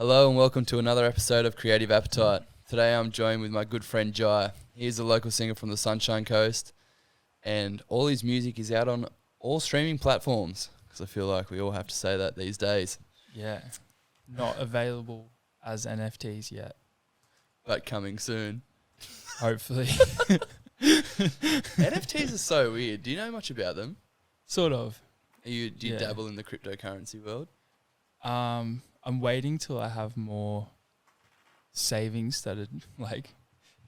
Hello and welcome to another episode of Creative Appetite. Today I'm joined with my good friend Jai. He's a local singer from the Sunshine Coast and all his music is out on all streaming platforms, because I feel like we all have to say that these days. Yeah, not available as NFTs yet. But coming soon. Hopefully. NFTs are so weird. Do you know much about them? Sort of. Do you dabble in the cryptocurrency world? I'm waiting till I have more savings that are like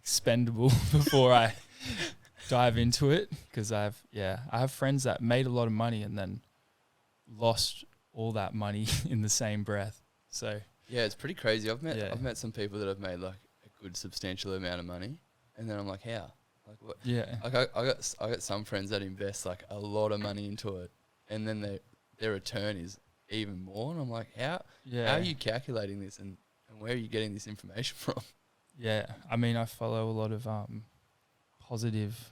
expendable before I dive into it, because I have friends that made a lot of money and then lost all that money in the same breath. So yeah, it's pretty crazy. I've met some people that have made like a good substantial amount of money, and then I'm like, how? Like what? Yeah. Like I got some friends that invest like a lot of money into it, and then their return is even more, and I'm like, how are you calculating this, and where are you getting this information from? Yeah, I mean, I follow a lot of positive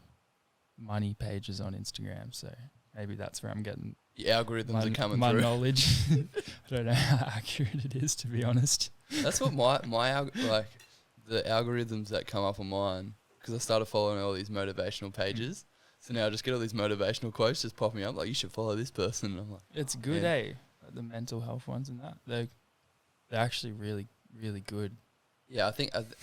money pages on Instagram, so maybe that's where I'm getting the algorithms are coming my through. knowledge. I don't know how accurate it is, to be honest. That's what like the algorithms that come up on mine, because I started following all these motivational pages. So now I just get all these motivational quotes just popping up, like, you should follow this person. And I'm like, it's good, like the mental health ones and that. They're actually really, really good. Yeah, I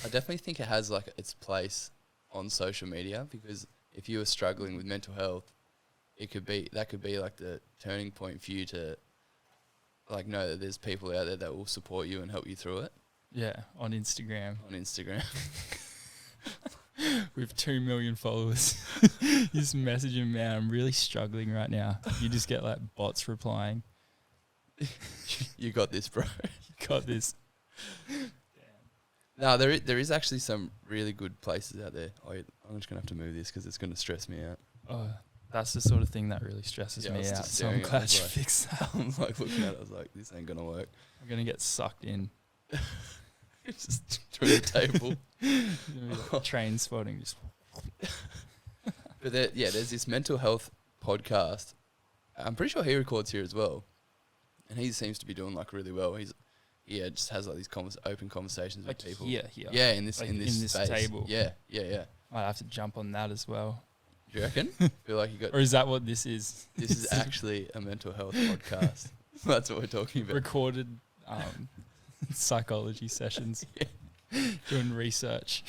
definitely think it has like its place on social media, because if you were struggling with mental health, that could be like the turning point for you to like know that there's people out there that will support you and help you through it. Yeah, on Instagram. With 2 million followers. You just message him, man, I'm really struggling right now. You just get like bots replying. You got this, bro. You got this. No, there is actually some really good places out there. I'm just going to have to move this because it's going to stress me out. Oh, that's the sort of thing that really stresses me out. So I'm glad you fixed that. I'm like looking at it, I was like, this ain't going to work. I'm going to get sucked in. Just through the table. Like train spotting. Just. But there's this mental health podcast. I'm pretty sure he records here as well. And he seems to be doing like really well. He just has like these open conversations like with people. Here. Yeah, in this space. Table. Yeah. I'd have to jump on that as well. Do you reckon? Feel like you got. Or is that what this is? This is actually a mental health podcast. That's what we're talking about. Recorded psychology sessions. Doing research.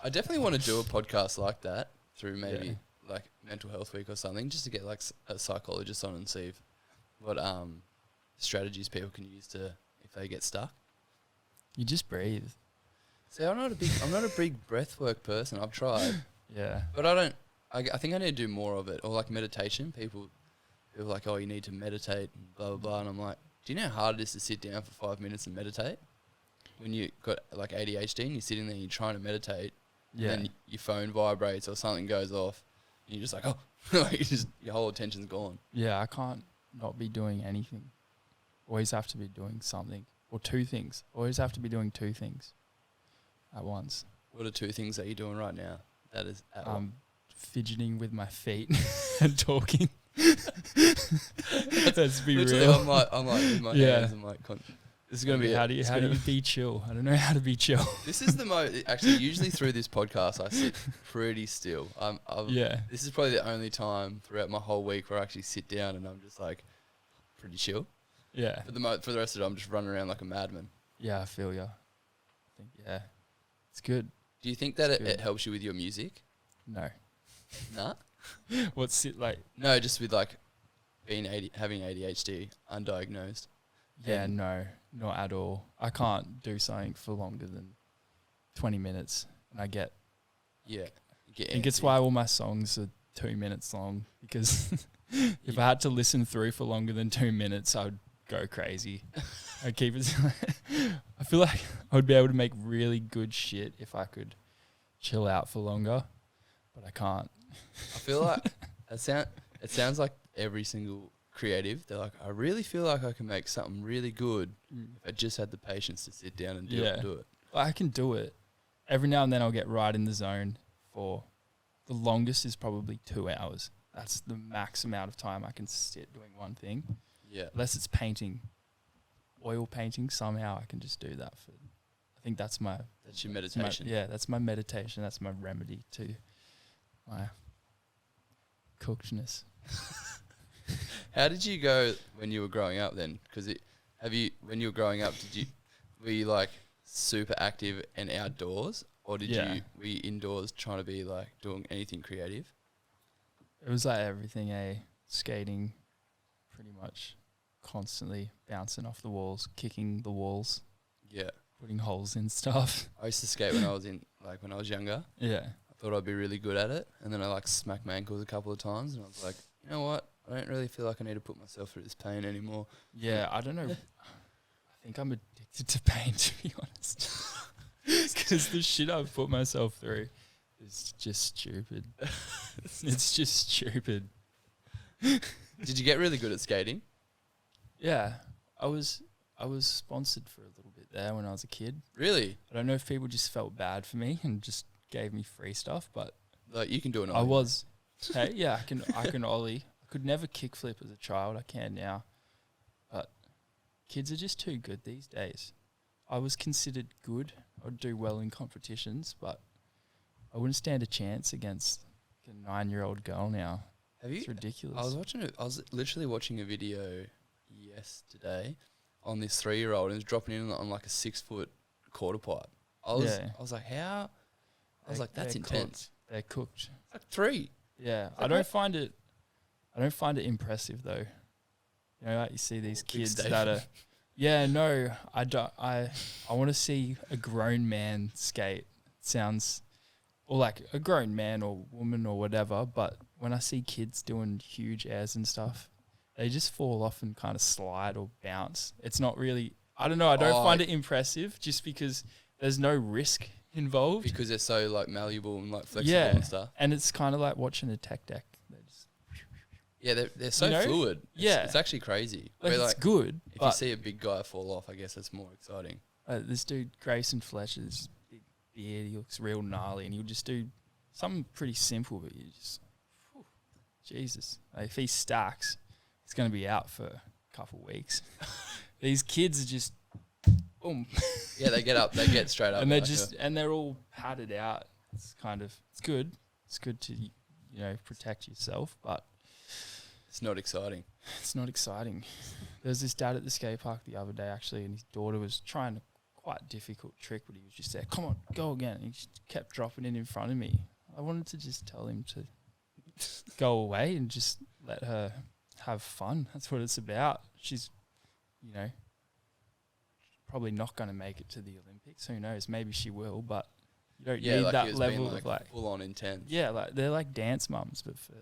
I definitely want to do a podcast like that through maybe like Mental Health Week or something, just to get like a psychologist on and see what strategies people can use if they get stuck. You just breathe. See, I'm not a big breathwork person. I've tried. Yeah. But I think I need to do more of it, or like meditation. People are like, oh, you need to meditate and blah blah blah, and I'm like, do you know how hard it is to sit down for 5 minutes and meditate? When you got like ADHD and you're sitting there and you're trying to meditate, and then your phone vibrates or something goes off, and you're just like, oh, your whole attention's gone. Yeah, I can't not be doing anything. Always have to be doing something. Or two things. Always have to be doing two things at once. What are two things that you're doing right now? That is fidgeting with my feet and talking. Let's be literally, real. I'm like with my hands. I'm like, this is gonna be. How do you be chill? I don't know how to be chill. This is the most. Actually, usually through this podcast, I sit pretty still. This is probably the only time throughout my whole week where I actually sit down and I'm just like pretty chill. Yeah. For the rest of it, I'm just running around like a madman. Yeah, I feel ya. I think it's good. Do you think that it helps you with your music? No. Nah. What's it like? No, just with like having ADHD undiagnosed. Yeah, no, not at all. I can't do something for longer than 20 minutes, and I get. Yeah. I think it's why all my songs are 2 minutes long, because if I had to listen through for longer than 2 minutes, I would go crazy. I'd keep it. I feel like I would be able to make really good shit if I could chill out for longer, but I can't. I feel like it sounds like every single creative, they're like, I really feel like I can make something really good if I just had the patience to sit down and do it. I can do it. Every now and then I'll get right in the zone for the longest is probably 2 hours. That's the max amount of time I can sit doing one thing. Yeah. Unless it's painting oil painting, somehow I can just do that for. I think that's my. That's your meditation. That's my meditation. That's my remedy to my cookedness. How did you go when you were growing up then? Because when you were growing up, were you like super active and outdoors, or were you indoors trying to be like doing anything creative? It was like everything, skating, pretty much constantly bouncing off the walls, kicking the walls. Yeah. Putting holes in stuff. I used to skate when I was younger. Yeah. I thought I'd be really good at it, and then I like smacked my ankles a couple of times, and I was like, you know what? I don't really feel like I need to put myself through this pain anymore. Yeah, I don't know. I think I'm addicted to pain, to be honest. Because the shit I've put myself through is just stupid. It's just stupid. Did you get really good at skating? Yeah, I was sponsored for a little bit there when I was a kid. Really? I don't know if people just felt bad for me and just gave me free stuff, but like you can do an ollie. I was. Hey, yeah, I can ollie. I could never kickflip as a child. I can now, but kids are just too good these days. I was considered good. I'd do well in competitions, but I wouldn't stand a chance against a 9-year-old girl now. Have you? It's ridiculous. I was literally watching a video yesterday on this 3-year-old, and he was dropping in on like a 6-foot quarter pipe. I was like, how? I was like, that's intense. They're cooked. Like 3. Yeah, I don't find it impressive though. You know, like you see these kids that are. Yeah, no, I don't. I want to see a grown man skate. Sounds, or like a grown man or woman or whatever. But when I see kids doing huge airs and stuff, they just fall off and kind of slide or bounce. It's not really. I don't know. I don't find it impressive just because there's no risk involved. Because they're so like malleable and like flexible and stuff. And it's kind of like watching a tech deck. They're so fluid. It's actually crazy. Like it's like, good. If you see a big guy fall off, I guess that's more exciting. This dude, Grayson Fletcher, this big beard, he looks real gnarly, and he'll just do something pretty simple, but you just, Jesus. Like if he stacks, he's going to be out for a couple of weeks. These kids are just, boom. Yeah, they get up, they get straight up. And they're and they're all padded out. It's good. It's good to, protect yourself, but it's not exciting. It's not exciting. There was this dad at the skate park the other day, actually, and his daughter was trying a quite difficult trick, but he was just there, come on, go again. And he just kept dropping it in front of me. I wanted to just tell him to go away and just let her have fun. That's what it's about. She's, probably not going to make it to the Olympics. Who knows? Maybe she will, but you don't need that level of like full-on intense. Yeah, like they're like dance mums, but for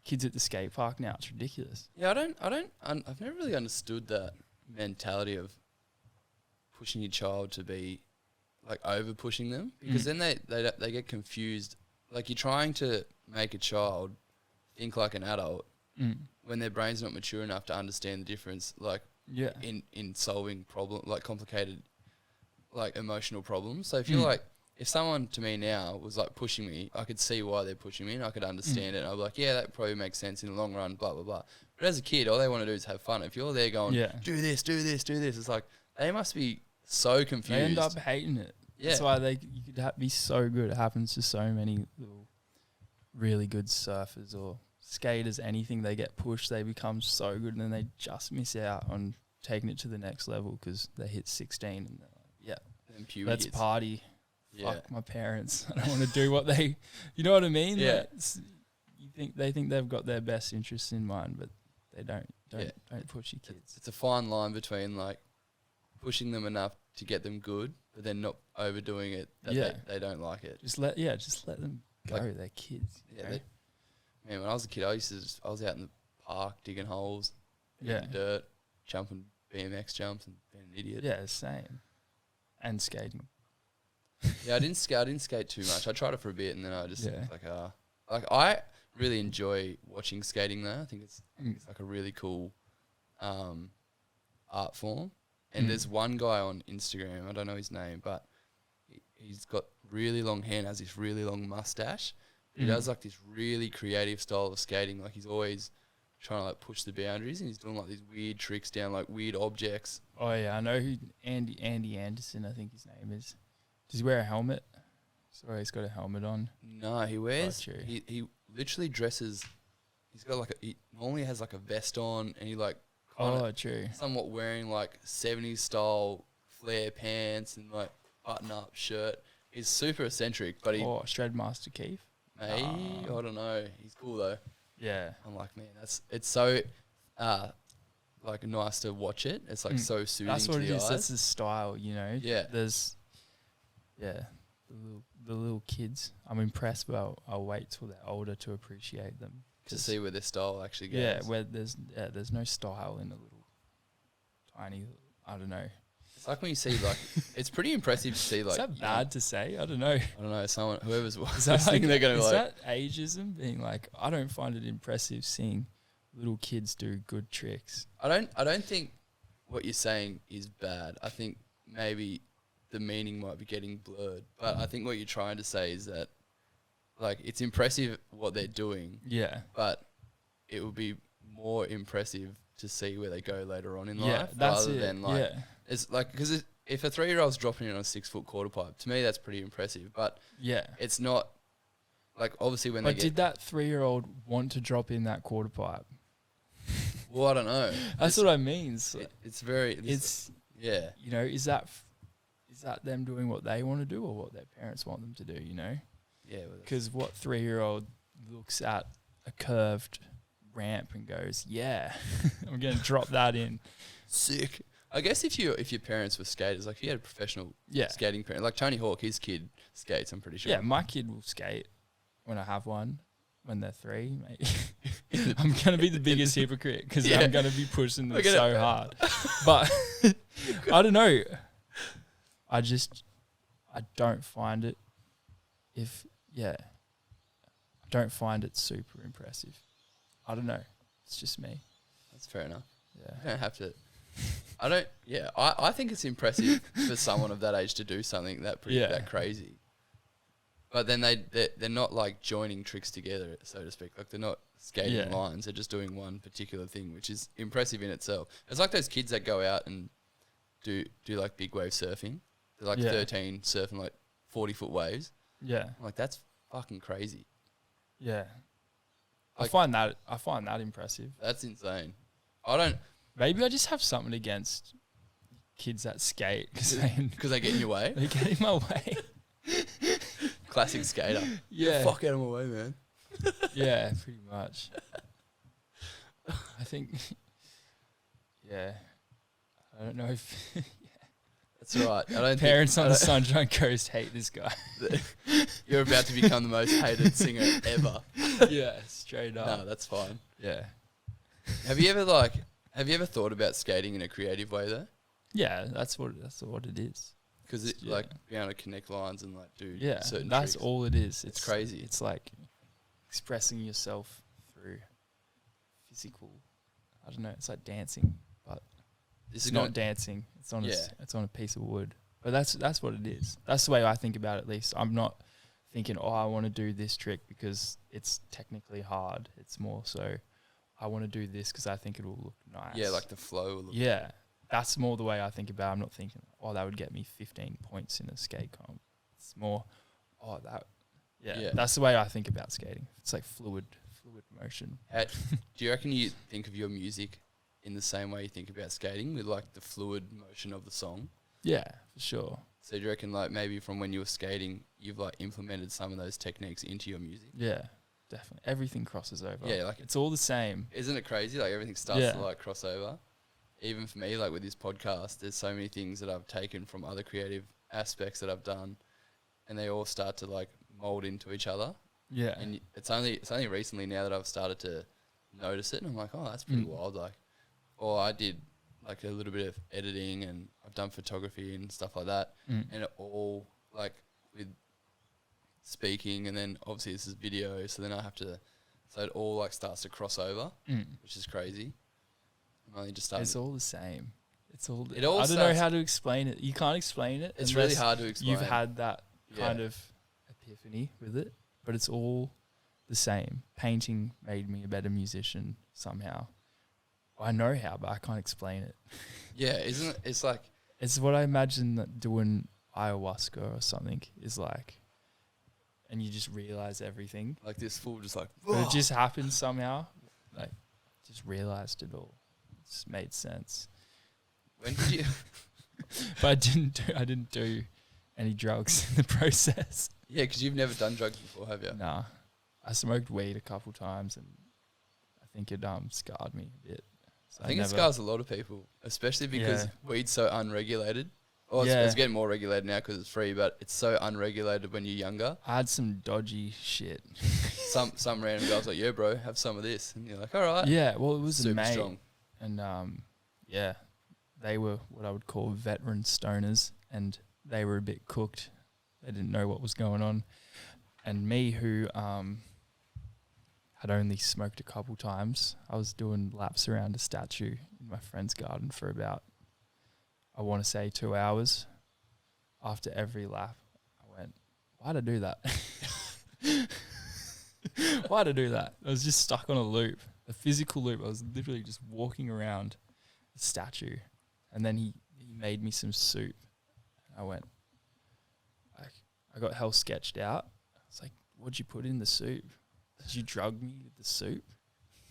kids at the skate park now, it's ridiculous. Yeah, I've never really understood that mentality of pushing your child to be like over pushing them, because then they get confused. Like you're trying to make a child think like an adult when their brain's not mature enough to understand the difference. Like in solving complicated like emotional problems. So if you're like, if someone to me now was like pushing me, I could see why they're pushing me and I could understand it. And I'd be like, yeah, that probably makes sense in the long run, blah, blah, blah. But as a kid, all they want to do is have fun. If you're there going, do this, do this, do this, it's like, they must be so confused. They end up hating it. Yeah. That's why you could be so good. It happens to so many little really good surfers or skaters, anything. They get pushed, they become so good, and then they just miss out on taking it to the next level because they hit 16 and they're like, let's party. Fuck my parents. I don't want to do what they, you know what I mean? Yeah. Like, they think they've got their best interests in mind, but they don't push your kids. It's a fine line between like pushing them enough to get them good, but then not overdoing it that they don't like it. Just let them go. Like, they're kids. Yeah. Man, when I was a kid, I was out in the park digging holes, in dirt, jumping BMX jumps and being an idiot. Yeah, same. And skating. Yeah, I didn't skate too much. I tried it for a bit, and then I just I really enjoy watching skating though. I think it's like a really cool art form. And there's one guy on Instagram, I don't know his name, but he's got really long hair and has this really long mustache. He does like this really creative style of skating. Like he's always trying to like push the boundaries, and he's doing like these weird tricks down like weird objects. Oh yeah, I know who Andy Anderson, I think his name is. Does he wear a helmet? Sorry, he's got a helmet on. No, he wears. Gotcha. He literally dresses. He's got like he normally has like a vest on, and he like True. somewhat wearing like 70s style flare pants and like button up shirt. He's super eccentric, but he Shredmaster Keith. maybe I don't know. He's cool though. Yeah. I'm like, man, it's so like nice to watch it. It's like so soothing. That's what to it the is. eyes. That's his style, you know. Yeah. There's the little kids. I'm impressed, but I'll wait till they're older to appreciate them. To see where their style actually goes. Yeah, where there's no style in a little tiny. I don't know. It's like when you see like it's pretty impressive to see like. Is that bad to say? I don't know. I don't know. Someone, whoever's Is that listening, they're gonna be is like. that ageism? Being like, I don't find it impressive seeing little kids do good tricks. I don't think what you're saying is bad. I think maybe the meaning might be getting blurred. But I think what you're trying to say is that like it's impressive what they're doing. Yeah. But it would be more impressive to see where they go later on in life that's rather it. than like it's like because if a 3-year-old's dropping in on a 6-foot quarter pipe, to me that's pretty impressive. But it's not like obviously when they get. Did that 3-year-old want to drop in that quarter pipe? Well, I don't know. That's what I mean. So It's very. Yeah. You know, is that them doing what they want to do or what their parents want them to do? You know. Yeah. Because what 3-year-old looks at a curved ramp and goes, "Yeah, I'm going to drop that in." Sick. I guess if your parents were skaters, like if you had a professional skating parent, like Tony Hawk, his kid skates, I'm pretty sure. Yeah, my kid will skate when I have one. When they're 3, mate. I'm going to be the biggest hypocrite because I'm going to be pushing them so hard. But I don't know. I don't find it I don't find it super impressive. I don't know. It's just me. That's fair enough. Yeah. You don't have to. I think it's impressive for someone of that age to do something that crazy. But then they're not like joining tricks together, so to speak. Like they're not skating lines. They're just doing one particular thing, which is impressive in itself. It's like those kids that go out and do like big wave surfing. They're like 13 surfing like 40-foot waves. Yeah. I'm like that's fucking crazy. Yeah. Like, I find that impressive. That's insane. I don't. Maybe I just have something against kids that skate because they get in your way. They get in my way. Classic skater. Yeah. Get the fuck out of my way, man. Yeah, pretty much. I think. Yeah. I don't know if. That's right. I don't. Parents on the Sunshine Coast hate this guy. You're about to become the most hated singer ever. Yeah, straight up. No, that's fine. Yeah. Have you ever thought about skating in a creative way though? Yeah, that's what it is. Because like being able to connect lines and like do certain that's tricks. all it is. It's crazy. It's like expressing yourself through physical. I don't know. It's like dancing, but it's not dancing. It's on it's on a piece of wood. But that's what it is. That's the way I think about it. At least I'm not thinking, I want to do this trick because it's technically hard. It's more so I want to do this because I think it will look nice. Yeah, like the flow will look Yeah. That's more the way I think about it. I'm not thinking, that would get me 15 points in a skate comp. It's more, that's the way I think about skating. It's like fluid motion. Do you reckon you think of your music in the same way you think about skating with like the fluid motion of the song? Yeah, for sure. So do you reckon like maybe from when you were skating, you've like implemented some of those techniques into your music? Yeah, definitely. Everything crosses over. Yeah, like it's all the same. Isn't it crazy? Like everything starts to like cross over. Even for me, like with this podcast, there's so many things that I've taken from other creative aspects that I've done, and they all start to like mold into each other. Yeah. And it's only recently now that I've started to notice it, and I'm like, oh, that's pretty wild. Like, or I did like a little bit of editing, and I've done photography and stuff like that, and it all like with speaking, and then obviously this is video, so then I have to, so it all like starts to cross over, which is crazy. I'm only just starting. It's all the same. It's all. It all I don't know how to explain it. You can't explain it. It's really hard to explain. You've had that kind of epiphany with it, but it's all the same. Painting made me a better musician. somehow. I know how, but I can't explain it. Yeah, isn't it? It's like, It's what I imagine that doing ayahuasca or something is like, and you just realize everything. like this full, just like, But it just happened somehow. Like, just realized it all. It's made sense. when did you? But I didn't do any drugs in the process. Yeah, because you've never done drugs before, have you? Nah. I smoked weed a couple times and I think it scarred me a bit. So I think it scars a lot of people, especially because weed's so unregulated. Or it's getting more regulated now because it's free, but it's so unregulated when you're younger. I had some dodgy shit. Some random guy's like, "Yeah, bro, have some of this," and you're like, "All right." Yeah, well, it was Super a mate, strong. and they were what I would call veteran stoners, and they were a bit cooked. They didn't know what was going on, and me, who had only smoked a couple times, I was doing laps around a statue in my friend's garden for about, I want to say, 2 hours. After every lap, I went, "Why'd I do that?" Why'd I do that? I was just stuck on a loop, a physical loop. I was literally just walking around the statue, and then he made me some soup. I went, I got hell sketched out. I was like, "What'd you put in the soup? Did you drug me with the soup?"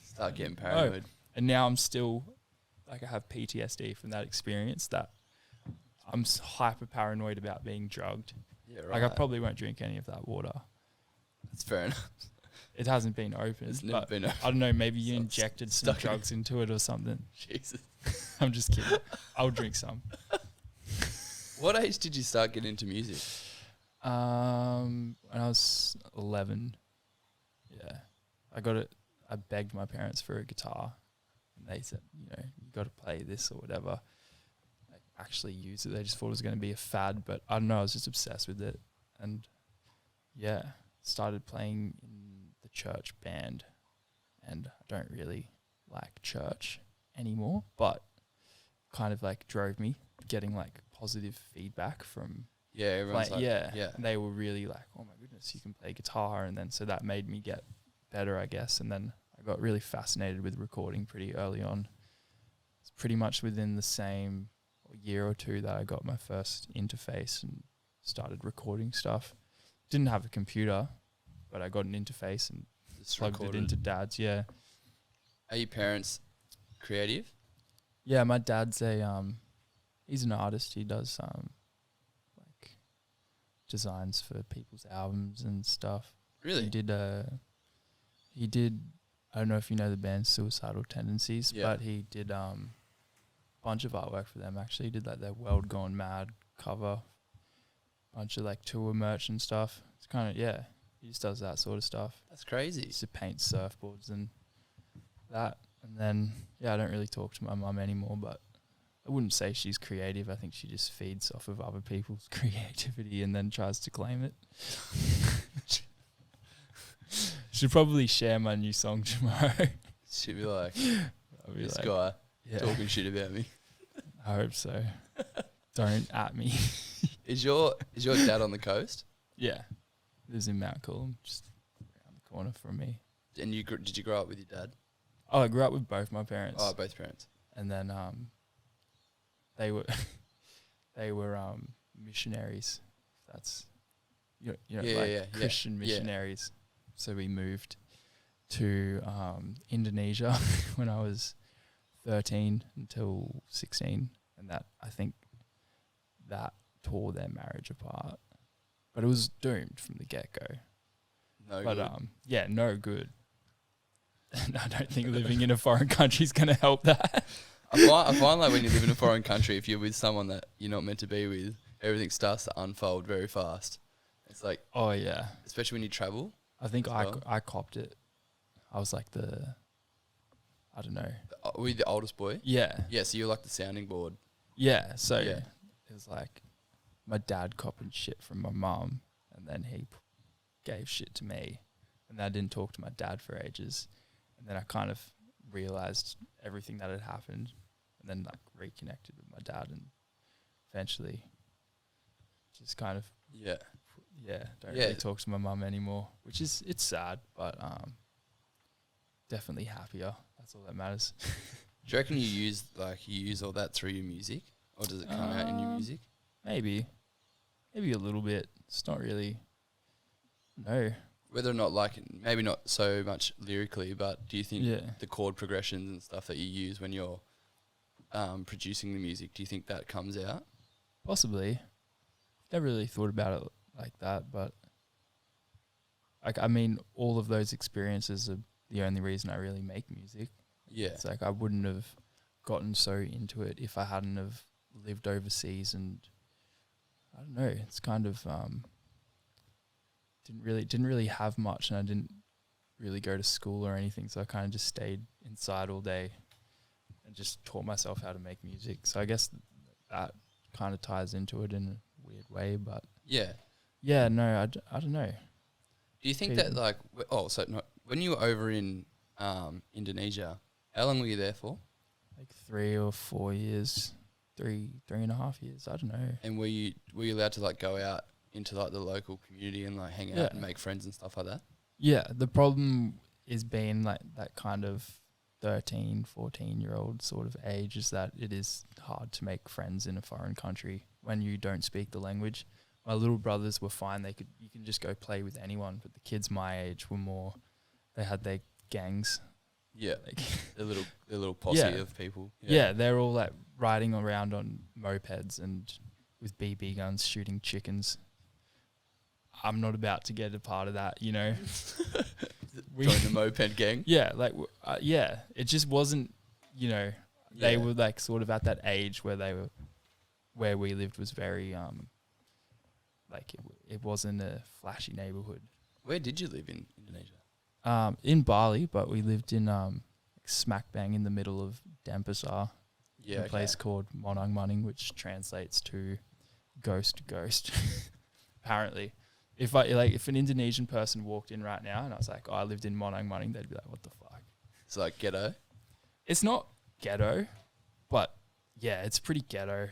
Start getting paranoid. And now I'm still, like, I have PTSD from that experience, that I'm hyper paranoid about being drugged. Yeah, right. Like, I probably won't drink any of that water. That's fair enough. It hasn't been opened. It's never been opened. I don't know, maybe you So injected some stuck in drugs into it or something. Jesus. I'm just kidding. I'll drink some. What age did you start getting into music? When I was 11. Yeah. I begged my parents for a guitar, and they said, you got to play this or whatever. Like, actually use it. They just thought it was going to be a fad, but I don't know, I was just obsessed with it. And yeah, started playing in the church band, and I don't really like church anymore, but kind of like drove me, getting like positive feedback from Everyone's like, And they were really like, "Oh my goodness, you can play guitar." And then so that made me get better, I guess. And then I got really fascinated with recording pretty early on. It's pretty much within the same year or two that I got my first interface and started recording stuff. Didn't have a computer, but I got an interface and just plugged recorded. it into Dad's. Yeah. Are your parents creative? Yeah, my dad's he's an artist. He does like designs for people's albums and stuff. Really? He did I don't know if you know the band Suicidal Tendencies, Yeah. but he did bunch of artwork for them actually. He did like their World Gone Mad cover, bunch of like tour merch and stuff. It's kind of, he just does that sort of stuff. That's crazy. He used to paint surfboards and that. And then, I don't really talk to my mum anymore, but I wouldn't say she's creative. I think she just feeds off of other people's creativity and then tries to claim it. Should probably share my new song tomorrow. She'd be like, I'll be this like, guy yeah, talking shit about me. I hope so. Don't at me. Is your dad on the coast? Yeah. Lives in Mount Coolum, just around the corner from me. And did you grow up with your dad? Oh, I grew up with both my parents. Oh, both parents. And then they were missionaries. That's Christian missionaries. So we moved to Indonesia when I was 13 until 16, and I think that tore their marriage apart. But it was doomed from the get-go. No good. No good. And I don't think living in a foreign country is going to help that. I find like when you live in a foreign country, if you're with someone that you're not meant to be with, everything starts to unfold very fast. It's like, oh yeah, especially when you travel. I think I copped it. I was like I don't know. Were you the oldest boy? Yeah. Yeah, so you're like the sounding board. Yeah, so it was like my dad copping shit from my mum, and then he gave shit to me, and then I didn't talk to my dad for ages, and then I kind of realised everything that had happened, and then like reconnected with my dad, and eventually just kind of don't really talk to my mum anymore, which is, it's sad, but definitely happier. That's all that matters. Do you reckon you use all that through your music, or does it come out in your music? Maybe a little bit. It's not really. No. Whether or not, like, maybe not so much lyrically, but do you think the chord progressions and stuff that you use when you're producing the music, do you think that comes out? Possibly. Never really thought about it like that, but like, I mean, all of those experiences are the only reason I really make music. Yeah. It's like I wouldn't have gotten so into it if I hadn't have lived overseas, and I don't know, it's kind of didn't really have much, and I didn't really go to school or anything, so I kind of just stayed inside all day and just taught myself how to make music. So I guess that kind of ties into it in a weird way, but yeah, no, I don't know. Do you think that, like, when you were over in Indonesia, how long were you there for? Like 3 or 4 years, 3.5 years, I don't know. And were you allowed to, like, go out into, like, the local community and, like, hang out and make friends and stuff like that? Yeah, the problem is being like that kind of 13, 14-year-old sort of age, is that it is hard to make friends in a foreign country when you don't speak the language. My little brothers were fine. You can just go play with anyone, but the kids my age were more, they had their gangs. Yeah, like the little posse of people. Yeah, they're all like riding around on mopeds and with BB guns shooting chickens. I'm not about to get a part of that, you know. Join the moped gang. Yeah, like it just wasn't, you know. They were like sort of at that age where we lived was very like it wasn't a flashy neighborhood. Where did you live in Indonesia? In Bali, but we lived in smack bang in the middle of Denpasar. Yeah, a place called Monang Maning, which translates to ghost. Apparently, if an Indonesian person walked in right now and I was like, "Oh, I lived in Monang Maning," they'd be like, "What the fuck?" It's like ghetto. It's not ghetto, but yeah, it's pretty ghetto.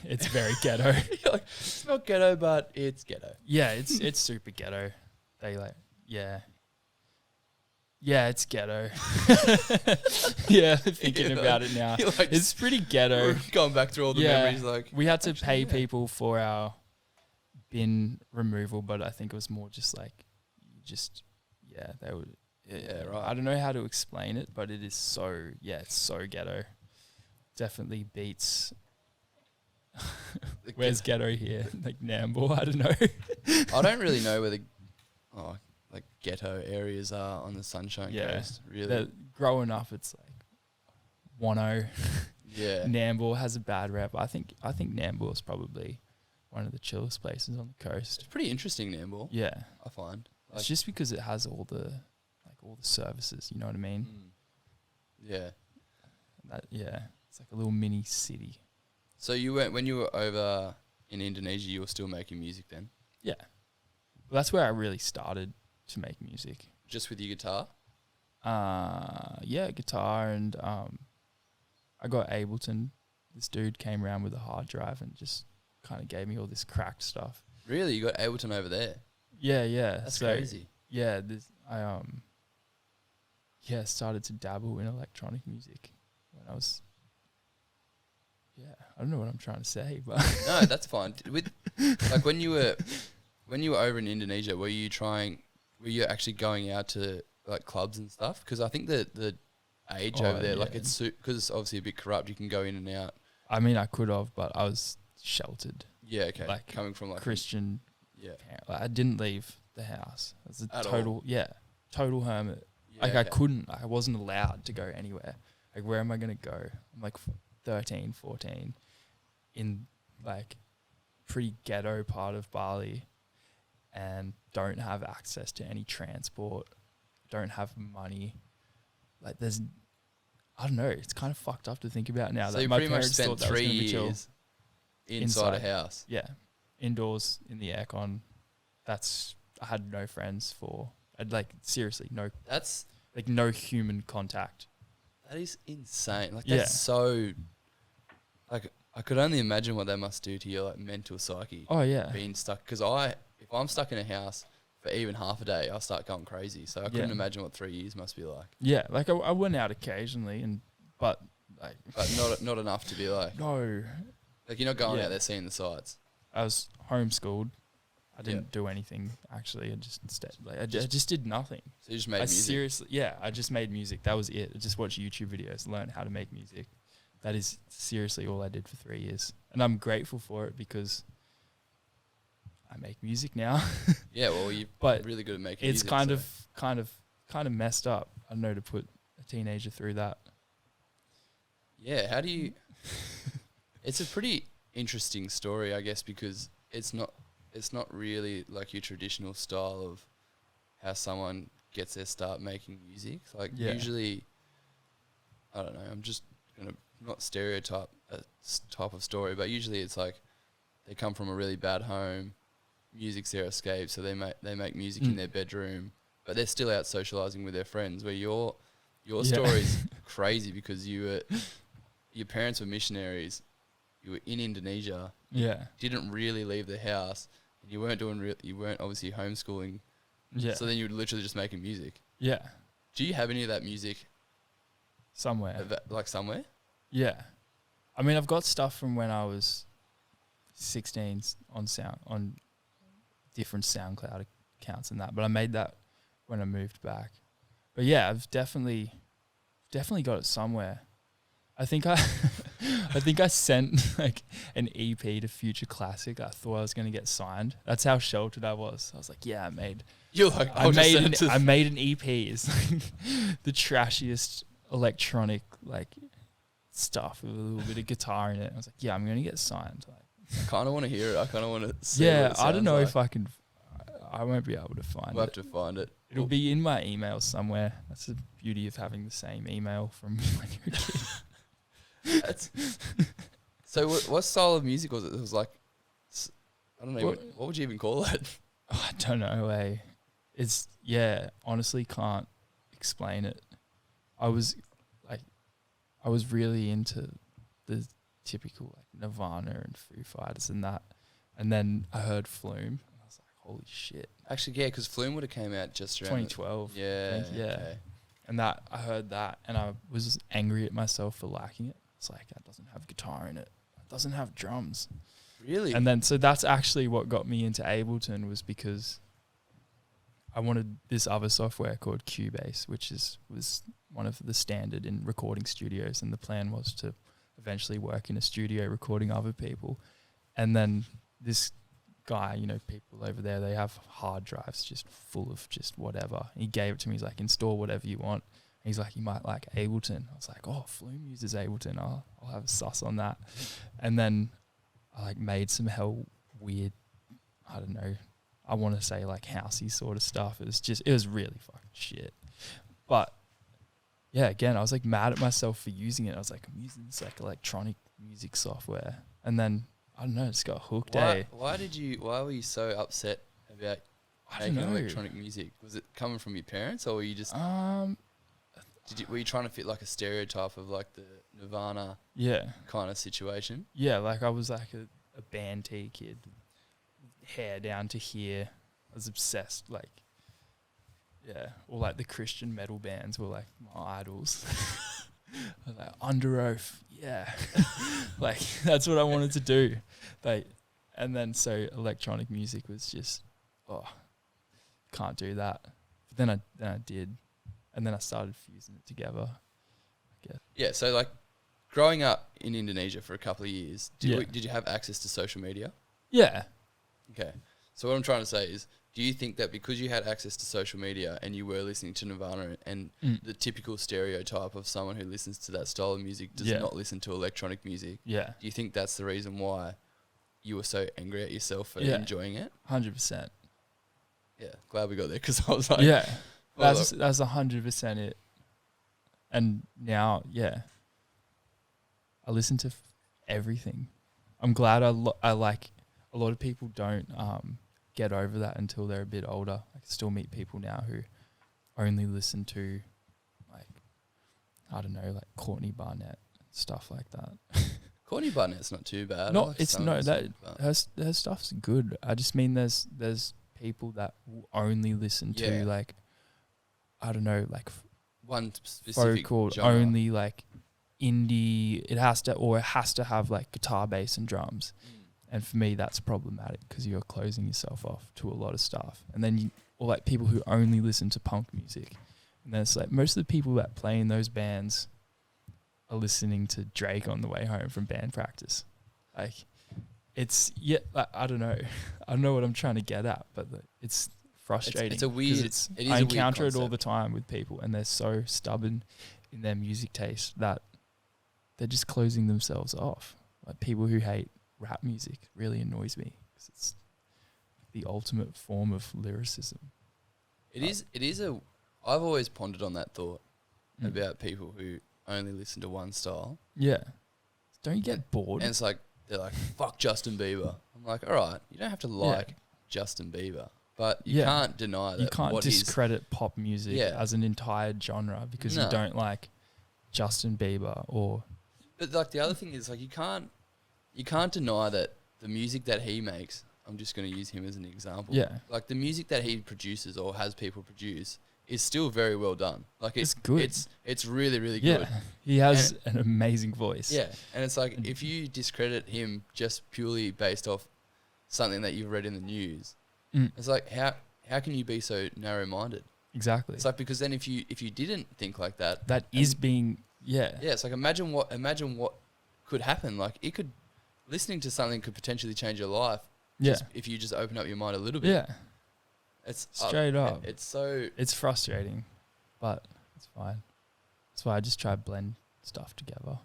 It's very ghetto. You're like, it's not ghetto, but it's ghetto. Yeah, it's super ghetto. They like, yeah, it's ghetto. Yeah, thinking about it now, like, it's pretty ghetto. We're going back through all the memories. Like, we had to pay people for our bin removal, but I think it was more just like, they would. Yeah, right. I don't know how to explain it, but it is so, it's so ghetto. Definitely beats. Where's ghetto here? Like Nambour, I don't know. I don't really know where the ghetto areas are on the Sunshine Coast. Really, growing up, it's like Wano. Yeah, Nambour has a bad rep. I think Nambour is probably one of the chillest places on the coast. It's pretty interesting, Nambour. Yeah, I find it's just because it has all the services. You know what I mean? Yeah. It's like a little mini city. So when you were over in Indonesia, you were still making music then? Yeah. Well, that's where I really started to make music. Just with your guitar? Guitar, and I got Ableton. This dude came around with a hard drive and just kind of gave me all this cracked stuff. Really? You got Ableton over there? Yeah. That's crazy. Yeah, I started to dabble in electronic music when I was. Yeah, I don't know what I'm trying to say, but no, that's fine. With like when you were over in Indonesia, were you actually going out to like clubs and stuff? Because I think the age over there, like it's because it's obviously a bit corrupt. You can go in and out. I mean, I could have, but I was sheltered. Yeah, okay. Like coming from like Christian. I didn't leave the house. I was a total hermit. Yeah, I wasn't allowed to go anywhere. Like, where am I going to go? I'm like 13, 14 in like pretty ghetto part of Bali and don't have access to any transport, don't have money. Like, I don't know, it's kind of fucked up to think about now. So you pretty much spent 3 years inside a house. Yeah. Indoors in the aircon. I had no friends seriously, no human contact. That is insane. Like, that's so, like, I could only imagine what that must do to your like mental psyche. Oh yeah. Being stuck. Because if I'm stuck in a house for even half a day, I'll start going crazy. So I couldn't imagine what 3 years must be like. Yeah, like I went out occasionally, but not enough to be like, no. Like you're not going out there seeing the sights. I was homeschooled. I didn't do anything actually. I just did nothing. So you just made music. Seriously, I just made music. That was it. I just watched YouTube videos, learn how to make music. That is seriously all I did for 3 years, and I'm grateful for it because I make music now. Yeah, well, you're really good at making music. It's kind of messed up. I don't know, to put a teenager through that. Yeah, how do you... It's a pretty interesting story, I guess, because it's not really like your traditional style of how someone gets their start making music. Like usually, I don't know, I'm just going to not stereotype a type of story, but usually it's like they come from a really bad home, music's their escape, so they make music in their bedroom, but they're still out socializing with their friends, where your story's crazy because your parents were missionaries. You were in Indonesia. Didn't really leave the house. And you weren't you weren't obviously homeschooling. Yeah. So then you were literally just making music. Yeah. Do you have any of that music somewhere? Somewhere? Yeah. I mean, I've got stuff from when I was 16 on different SoundCloud accounts and that, but I made that when I moved back. But yeah, I've definitely got it somewhere. I think I sent like an EP to Future Classic. I thought I was going to get signed. That's how sheltered I was. I was like, yeah, I made an EP. It's like the trashiest electronic like stuff with a little bit of guitar in it. I was like, yeah, I'm going to get signed. Like, I kind of want to hear it. I kind of want to see yeah, what it I don't know like. if I can. I won't be able to find it. We'll have to find it. It'll be in my email somewhere. That's the beauty of having the same email from when you were a kid. So what style of music was it? It was like, I don't know, what would you even call it? Oh, I don't know. Honestly can't explain it. I was really into the typical like Nirvana and Foo Fighters and that, and then I heard Flume and I was like, holy shit. Actually, yeah, because Flume would have came out just around 2012. Yeah. Okay. And that I heard that and I was angry at myself for liking it. It's like, that doesn't have guitar in it. It doesn't have drums. Really? And then, so that's actually what got me into Ableton, was because I wanted this other software called Cubase, which was one of the standard in recording studios. And the plan was to eventually work in a studio recording other people. And then this guy, people over there, they have hard drives just full of just whatever. He gave it to me. He's like, install whatever you want. He's like, you might like Ableton. I was like, oh, Flume uses Ableton. I'll have a sus on that. And then I like made some hell weird, I don't know, I want to say like housey sort of stuff. It was really fucking shit. But yeah, again, I was like mad at myself for using it. I was like, I'm using this like electronic music software. And then, I don't know, just got hooked. Why were you so upset about making electronic music? Was it coming from your parents, or were you just... were you trying to fit like a stereotype of like the Nirvana kind of situation? Yeah, like I was like a band T kid, hair down to here. I was obsessed, like, or like the Christian metal bands were like my idols. I was like, Under Oath, like that's what I wanted to do. Like, and then so electronic music was just, can't do that. But then I did. And then I started fusing it together, I guess. Yeah, so like growing up in Indonesia for a couple of years, did you have access to social media? Yeah. Okay. So what I'm trying to say is, do you think that because you had access to social media and you were listening to Nirvana and the typical stereotype of someone who listens to that style of music does not listen to electronic music, do you think that's the reason why you were so angry at yourself for enjoying it? 100%. Yeah, glad we got there, because I was like... Yeah. That's 100% it. And now, I listen to everything. I'm glad I like, a lot of people don't get over that until they're a bit older. I can still meet people now who only listen to, like, I don't know, like Courtney Barnett, stuff like that. Courtney Barnett's not too bad. Her stuff's good. I just mean there's people that will only listen to Yeah. like, I don't know, like One specific folk or genre. only like indie. It has to have like guitar, bass, and drums. And for me, that's problematic because you're closing yourself off to a lot of stuff. And then or like people who only listen to punk music. And then it's like most of the people that play in those bands are listening to Drake on the way home from band practice. Like, it's, I don't know. I don't know what I'm trying to get at, but it's frustrating. It's a weird, I encounter it all the time with people, and they're so stubborn in their music taste that they're just closing themselves off. Like people who hate rap music really annoys me because it's the ultimate form of lyricism. I've always pondered on that thought about people who only listen to one style. Yeah. Don't you get bored? And it's like, they're like, fuck Justin Bieber. I'm like, all right, you don't have to like Justin Bieber, but you can't deny that. You can't discredit pop music as an entire genre because you don't like Justin Bieber or... But like the other thing is like you can't deny that the music that he makes, I'm just going to use him as an example. Yeah. Like the music that he produces or has people produce is still very well done. Like it's good. It's really, really good. Yeah. He has an amazing voice. Yeah. And it's like if you discredit him just purely based off something that you've read in the news, it's like how can you be so narrow minded? Exactly. It's like because then if you didn't think like that, that is being Yeah, it's like imagine what could happen. Like listening to something could potentially change your life. Just if you just open up your mind a little bit. Yeah. It's straight up. It's frustrating, but it's fine. That's why I just try to blend stuff together.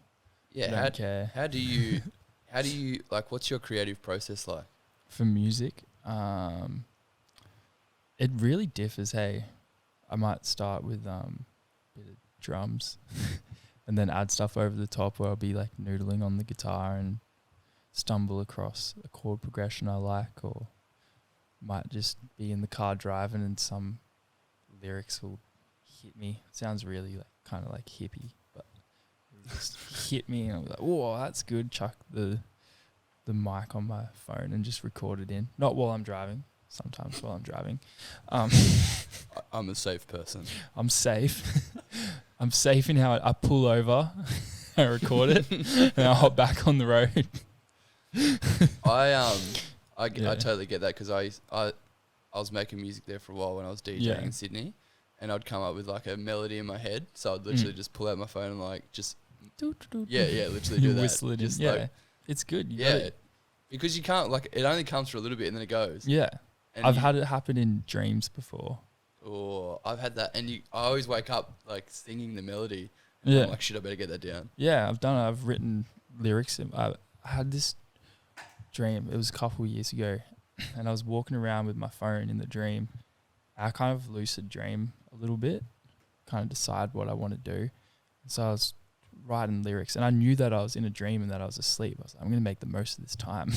Yeah. I don't care. How do you like? What's your creative process like? For music, it really differs. Hey, I might start with bit of drums, and then add stuff over the top where I'll be like noodling on the guitar and stumble across a chord progression I like, or might just be in the car driving and some lyrics will hit me. It sounds really like kind of like hippie, but it just hit me and I'll be like, "Oh, that's good." Chuck the mic on my phone and just record it in. Not while I'm driving. Sometimes while I'm driving. I'm a safe person. I'm safe. I'm safe in how I pull over, I record it, and I hop back on the road. I totally get that because I was making music there for a while when I was DJing in Sydney, and I'd come up with like a melody in my head, so I'd literally just pull out my phone and like just literally do that. Whistle it in. Just like, it's good. Because you can't like it only comes for a little bit and then it goes. Yeah, and I've had it happen in dreams before. Or I've had that, and I always wake up like singing the melody. Yeah, I'm like, shit, I better get that down. Yeah, I've done it. I've written lyrics. I had this dream. It was a couple of years ago, and I was walking around with my phone in the dream. I kind of lucid dream a little bit, kind of decide what I want to do. So I was writing lyrics, and I knew that I was in a dream and that I was asleep. I was like, I'm going to make the most of this time.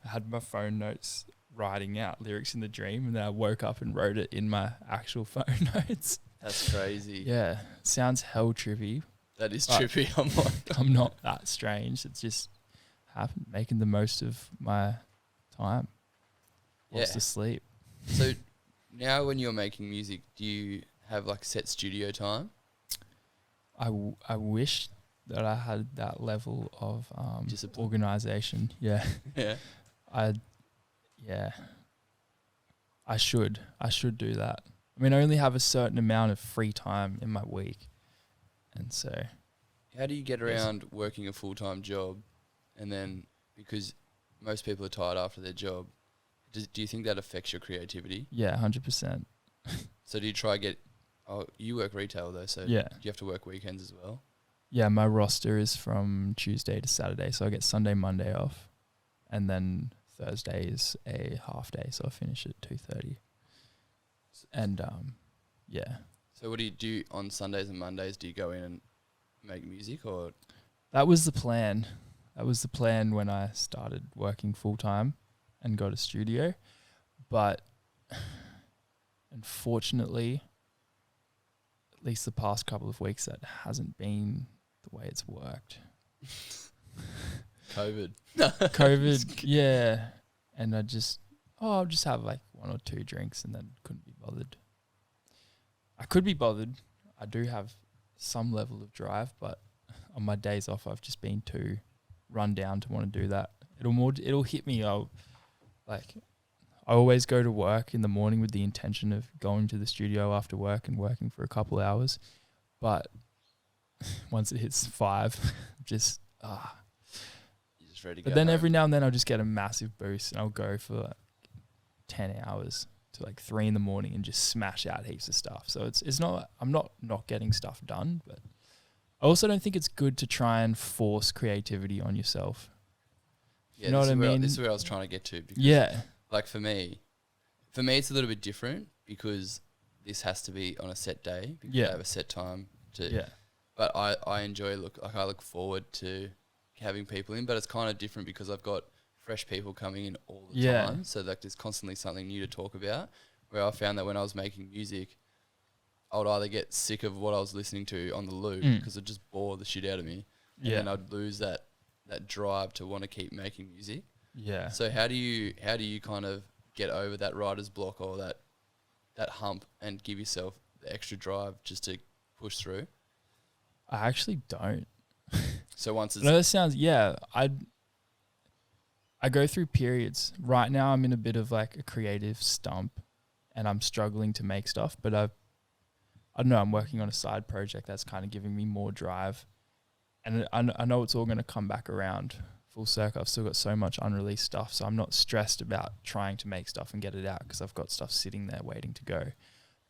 I had my phone notes writing out lyrics in the dream, and then I woke up and wrote it in my actual phone notes. That's crazy. Yeah, sounds hell trippy. That is trippy. I'm not that strange. It's just making the most of my time whilst asleep. So now when you're making music, do you have like set studio time? I wish that I had that level of discipline, organization. Yeah. I should do that. I mean, I only have a certain amount of free time in my week, and so. How do you get around working a full-time job, and then because most people are tired after their job, do you think that affects your creativity? Yeah, 100%. So do you try get? Oh, you work retail though, so do you have to work weekends as well? Yeah, my roster is from Tuesday to Saturday, so I get Sunday, Monday off, and then Thursday is a half day, so I finish at 2:30. And So what do you do on Sundays and Mondays? Do you go in and make music, or? That was the plan. That was the plan when I started working full time and got a studio, but unfortunately, at least the past couple of weeks, that hasn't been the way it's worked. COVID, yeah. And I just, oh, I'll just have like 1 or 2 drinks, and then couldn't be bothered. I could be bothered. I do have some level of drive, but on my days off, I've just been too run down to want to do that. It'll hit me. I always go to work in the morning with the intention of going to the studio after work and working for a couple hours, but once it hits 5, just You're just ready to But go then home. every now and then I'll just get a massive boost, and I'll go for like 10 hours to like 3 in the morning and just smash out heaps of stuff. So it's not, I'm not getting stuff done, but I also don't think it's good to try and force creativity on yourself. Yeah, You know what I mean? This is where I was trying to get to. Because Yeah. like for me it's a little bit different because this has to be on a set day because I have a set time to. Yeah. But I enjoy I look forward to having people in, but it's kind of different because I've got fresh people coming in all the time. So like there's constantly something new to talk about. Where I found that when I was making music, I would either get sick of what I was listening to on the loop because it just bore the shit out of me, and then I'd lose that drive to want to keep making music. Yeah. So how do you kind of get over that writer's block or that hump and give yourself the extra drive just to push through? I actually don't. So once it's No, that sounds, I go through periods. Right now I'm in a bit of like a creative stump and I'm struggling to make stuff, but I don't know, I'm working on a side project that's kind of giving me more drive. And I know it's all going to come back around full circle. I've still got so much unreleased stuff, so I'm not stressed about trying to make stuff and get it out because I've got stuff sitting there waiting to go.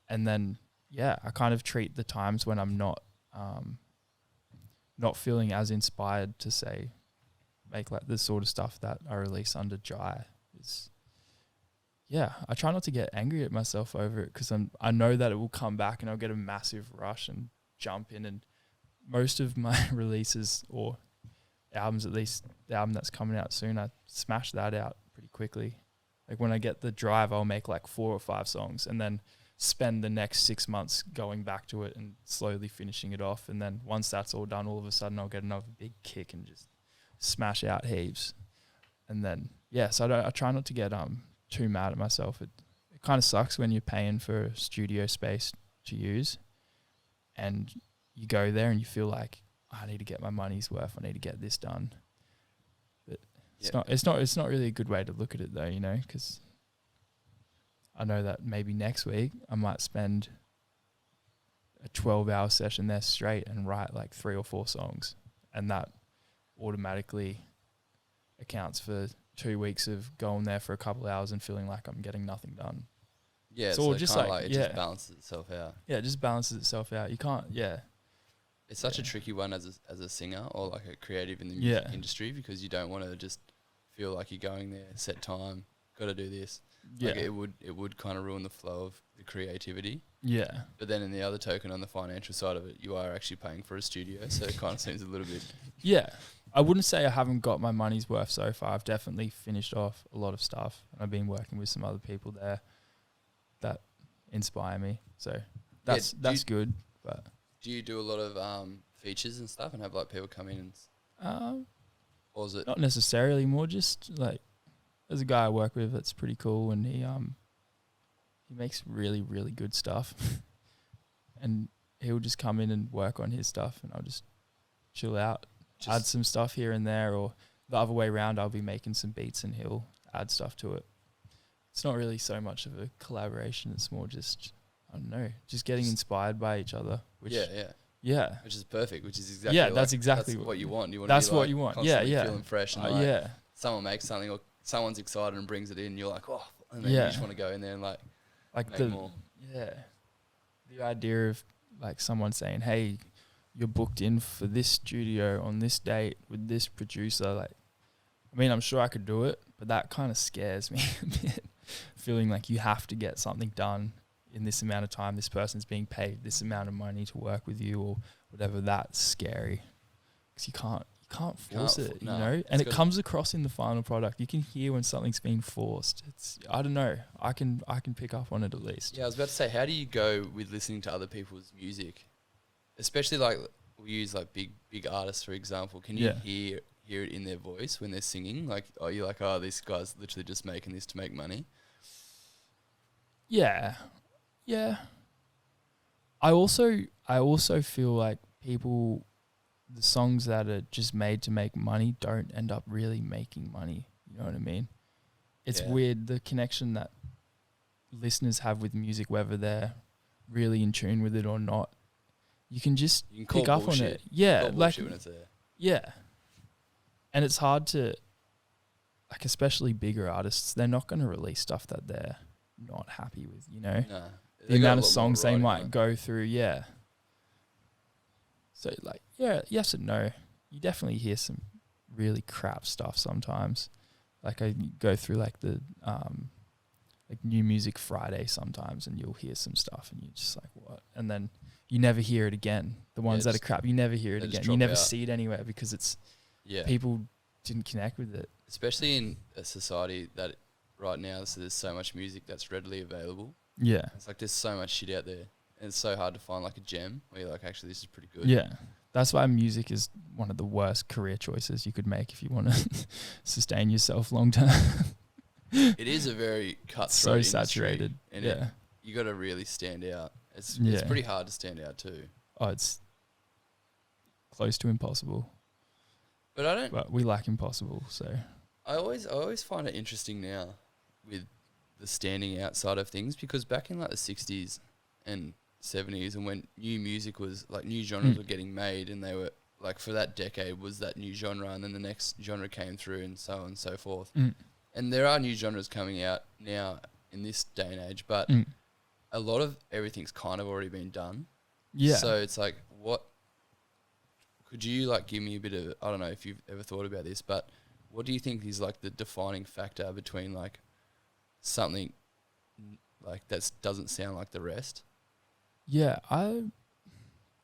And then, I kind of treat the times when I'm not feeling as inspired to say, make like the sort of stuff that I release under dry. I try not to get angry at myself over it because I know that it will come back and I'll get a massive rush and jump in. And most of my releases or albums, at least the album that's coming out soon, I smash that out pretty quickly. Like when I get the drive, I'll make like 4 or 5 songs and then spend the next 6 months going back to it and slowly finishing it off. And then once that's all done, all of a sudden I'll get another big kick and just smash out heaps. And then, so I try not to get too mad at myself. It kind of sucks when you're paying for a studio space to use and you go there and you feel like, I need to get my money's worth. I need to get this done. But it's not really a good way to look at it though, because I know that maybe next week I might spend a 12-hour session there straight and write like 3 or 4 songs, and that automatically accounts for 2 weeks of going there for a couple of hours and feeling like I'm getting nothing done. Yeah, so just like it just balances itself out. Yeah, it just balances itself out. You can't, It's such a tricky one as a singer or like a creative in the music industry because you don't want to just feel like you're going there, set time, got to do this. Yeah. Like it would kind of ruin the flow of the creativity. Yeah. But then in the other token, on the financial side of it, you are actually paying for a studio, so it kind of seems a little bit... Yeah. I wouldn't say I haven't got my money's worth so far. I've definitely finished off a lot of stuff. And I've been working with some other people there that inspire me. So that's good. But do you do a lot of features and stuff and have like people come in and... or is it... Not necessarily, more just like... There's a guy I work with that's pretty cool, and he makes really, really good stuff. And he'll just come in and work on his stuff, and I'll just chill out, add some stuff here and there, or the other way around, I'll be making some beats and he'll add stuff to it. It's not really so much of a collaboration. It's more just, I don't know, just getting inspired by each other. Which, yeah. Which is perfect, which is exactly that's exactly what you want. You want that's to be what you want. Constantly feeling fresh and yeah. Someone makes something or someone's excited and brings it in, you're like, oh, and then you just want to go in there and like make more. Yeah. The idea of like someone saying, hey, you're booked in for this studio on this date with this producer. Like, I mean, I'm sure I could do it, but that kind of scares me a bit. Feeling like you have to get something done in this amount of time. This person's being paid this amount of money to work with you or whatever. That's scary because you can't force it, you know? And it comes across in the final product. You can hear when something's been forced. It's, I don't know. I can pick up on it at least. Yeah, I was about to say, how do you go with listening to other people's music? Especially like we use like big artists, for example. Can you hear it in their voice when they're singing? Like, are you like, oh, this guy's literally just making this to make money? Yeah. Yeah. I also feel like people, the songs that are just made to make money don't end up really making money. You know what I mean? It's Yeah. weird, the connection that listeners have with music, whether they're really in tune with it or not. You can just You can pick call up on bullshit. it. Yeah, Call like bullshit when it's there. yeah. And it's hard to, like, especially bigger artists, they're not going to release stuff that they're not happy with, you know? Nah. The amount of songs they might go through, yeah. So, like, yeah, yes and no. You definitely hear some really crap stuff sometimes. Like, I go through, like, the, like, New Music Friday sometimes, and you'll hear some stuff, and you're just like, what? And then you never hear it again. The ones that are crap, you never hear it again. You never see it anywhere because it's, people didn't connect with it. Especially in a society that right now, so there's so much music that's readily available. Yeah. It's like there's so much shit out there. And it's so hard to find like a gem where you're like, actually, this is pretty good. Yeah. That's why music is one of the worst career choices you could make if you want to sustain yourself long term. It is a very cutthroat industry, saturated. And yeah. You got to really stand out. It's pretty hard to stand out too. Oh, it's close to impossible. But we like impossible, so. I always find it interesting now with the standing outside of things, because back in like the 60s and 70s, and when new music was like, new genres were getting made, and they were like, for that decade was that new genre, and then the next genre came through, and so on and so forth. And there are new genres coming out now in this day and age, but a lot of everything's kind of already been done. Yeah. So it's like, what could you like give me a bit of, I don't know if you've ever thought about this, but what do you think is like the defining factor between like something like that doesn't sound like the rest? Yeah,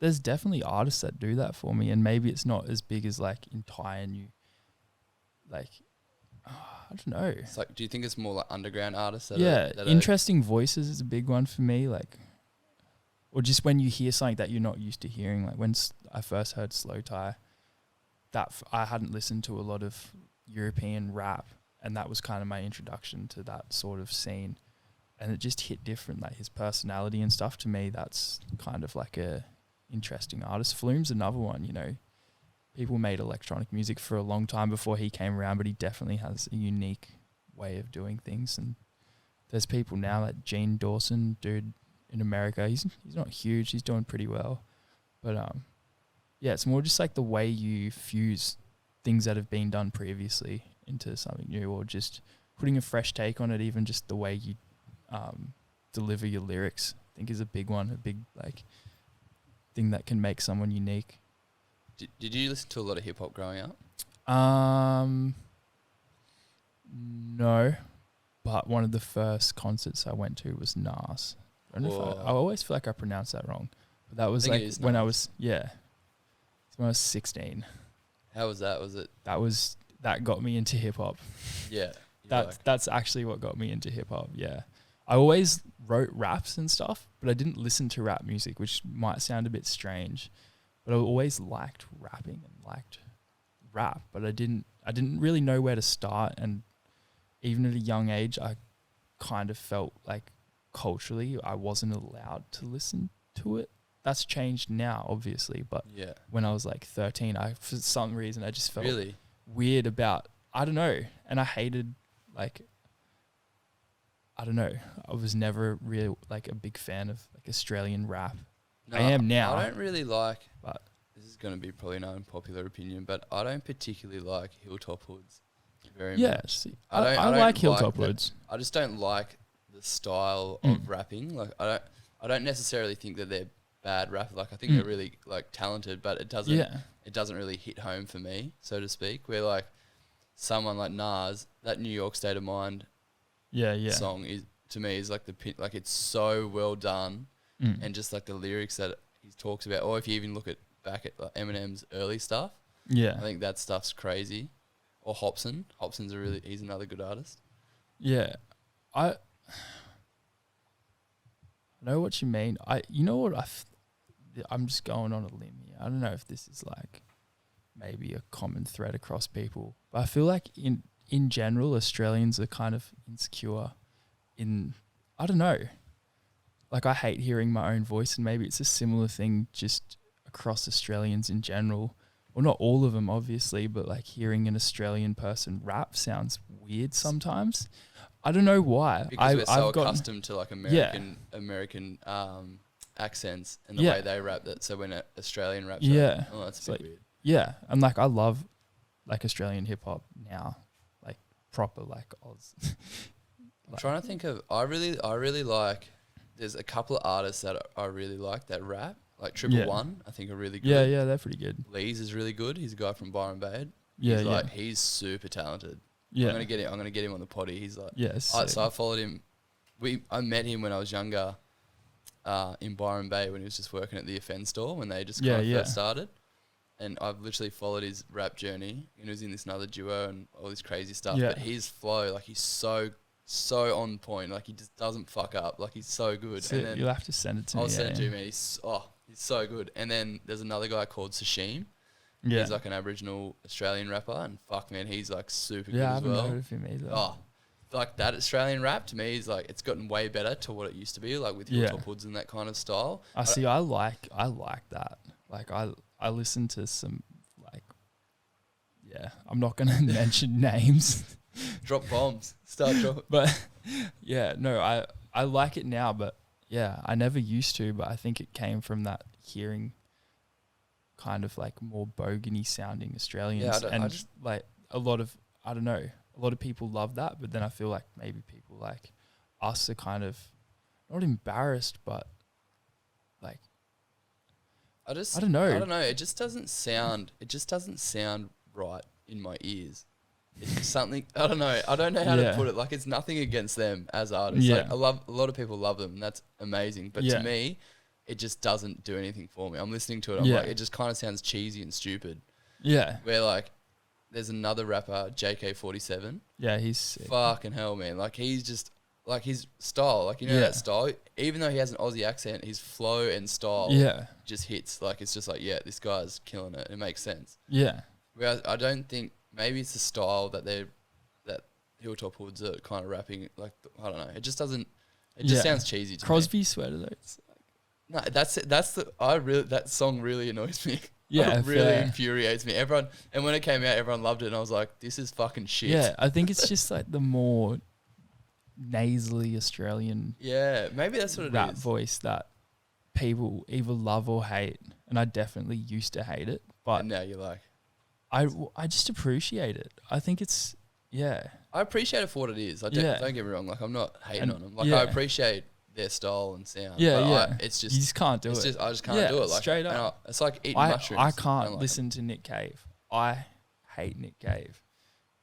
there's definitely artists that do that for me, and maybe it's not as big as like entire new, like, I don't know. It's like, do you think it's more like underground artists? That interesting voices is a big one for me, like, or just when you hear something that you're not used to hearing. Like when I first heard Slow Tie, I hadn't listened to a lot of European rap, and that was kind of my introduction to that sort of scene, and it just hit different. Like his personality and stuff, to me, that's kind of like a interesting artist. Flume's another one, you know. People made electronic music for a long time before he came around, but he definitely has a unique way of doing things. And there's people now like Gene Dawson, dude in America. He's not huge. He's doing pretty well. But yeah, it's more just like the way you fuse things that have been done previously into something new, or just putting a fresh take on it. Even just the way you deliver your lyrics, I think is a big one, a big like thing that can make someone unique. Did you listen to a lot of hip hop growing up? No, but one of the first concerts I went to was Nas. I don't know if I always feel like I pronounced that wrong, but that was like when I was when I was 16. How was that? Was it? That got me into hip hop. Yeah, that's actually what got me into hip hop. Yeah, I always wrote raps and stuff, but I didn't listen to rap music, which might sound a bit strange. But I always liked rapping and liked rap, but I didn't really know where to start. And even at a young age, I kind of felt like culturally I wasn't allowed to listen to it. That's changed now, obviously, but when I was like 13, for some reason I just felt weird about, I don't know, and I hated, like, I don't know, I was never really like a big fan of like Australian rap. No, I am now. I don't really like, but this is going to be probably an unpopular opinion, but I don't particularly like Hilltop Hoods very much. I like Hilltop Hoods. I just don't like the style of rapping. Like I don't necessarily think that they're bad rappers. Like I think they're really like talented, but it doesn't really hit home for me, so to speak. Where like someone like Nas, that New York State of Mind song is, to me, is like like it's so well done. And just like the lyrics that he talks about, or if you even look back at like Eminem's early stuff, I think that stuff's crazy. Or Hobson. Hobson's he's another good artist. Yeah, I know what you mean. You know what I'm just going on a limb here. I don't know if this is like maybe a common thread across people, but I feel like in general Australians are kind of insecure in I don't know. Like, I hate hearing my own voice, and maybe it's a similar thing just across Australians in general. Well, not all of them, obviously, but like hearing an Australian person rap sounds weird sometimes. I don't know why. Because we're so I've gotten, accustomed to like American accents and the way they rap that. So when an Australian raps, yeah, oh, that's it's a bit like, weird. yeah, and like I love like Australian hip hop now, like proper like Oz. I'm trying to think of. I really like. There's a couple of artists that I really like that rap. Like Triple One, I think are really good. Yeah, they're pretty good. Lee's is really good. He's a guy from Byron Bay. Yeah, He's super talented. Yeah, I'm gonna get him on the potty. He's like, so I followed him. I met him when I was younger, in Byron Bay when he was just working at the FN store when they just first started. And I've literally followed his rap journey. And he was in this another duo and all this crazy stuff. Yeah. But his flow, like he's so on point. Like he just doesn't fuck up. Like he's so good. So and then you'll have to send it to me. I'll send it to you, man. He's so good. And then there's another guy called Sashim. Yeah. He's like an Aboriginal Australian rapper, and fuck, man, he's like super good I as haven't well. heard of him either. Oh, like that Australian rap to me is like it's gotten way better to what it used to be, like with Hilltop Hoods and that kind of style. I like that. Like I listen to some like, I'm not gonna mention names. Drop bombs, start drop. But I like it now, but I never used to, but I think it came from that hearing kind of like more bogany sounding Australians. Like a lot of, I don't know, a lot of people love that, but then I feel like maybe people like us are kind of not embarrassed, but like, I don't know. It just doesn't sound right in my ears. It's something, I don't know how to put it. Like it's nothing against them as artists. Yeah. Like a lot of people love them and that's amazing. But to me, it just doesn't do anything for me. I'm listening to it. I'm like, it just kind of sounds cheesy and stupid. Yeah. Where like, there's another rapper, JK47. Yeah, he's sick. Fucking hell, man. Like he's just, like his style, like that style, even though he has an Aussie accent, his flow and style just hits. Like it's just like, this guy's killing it. It makes sense. Yeah. Whereas I don't think, maybe it's the style that Hilltop Hoods are kind of rapping. Like, I don't know. It just doesn't, it just sounds cheesy to Crosby me. sweater though. No, that song really annoys me. Yeah, it really infuriates me. And when it came out, everyone loved it, and I was like, "This is fucking shit." Yeah, I think it's just like the more nasally Australian. Yeah, maybe that's what it is. Rap voice that people either love or hate, and I definitely used to hate it, but and now you're like, I just appreciate it. I think it's I appreciate it for what it is. Don't get me wrong. Like I'm not hating on them. Like I appreciate their style and sound. It's just you just can't do it. I just can't do it. Like straight up. It's like eating mushrooms. I can't listen to Nick Cave. I hate Nick Cave.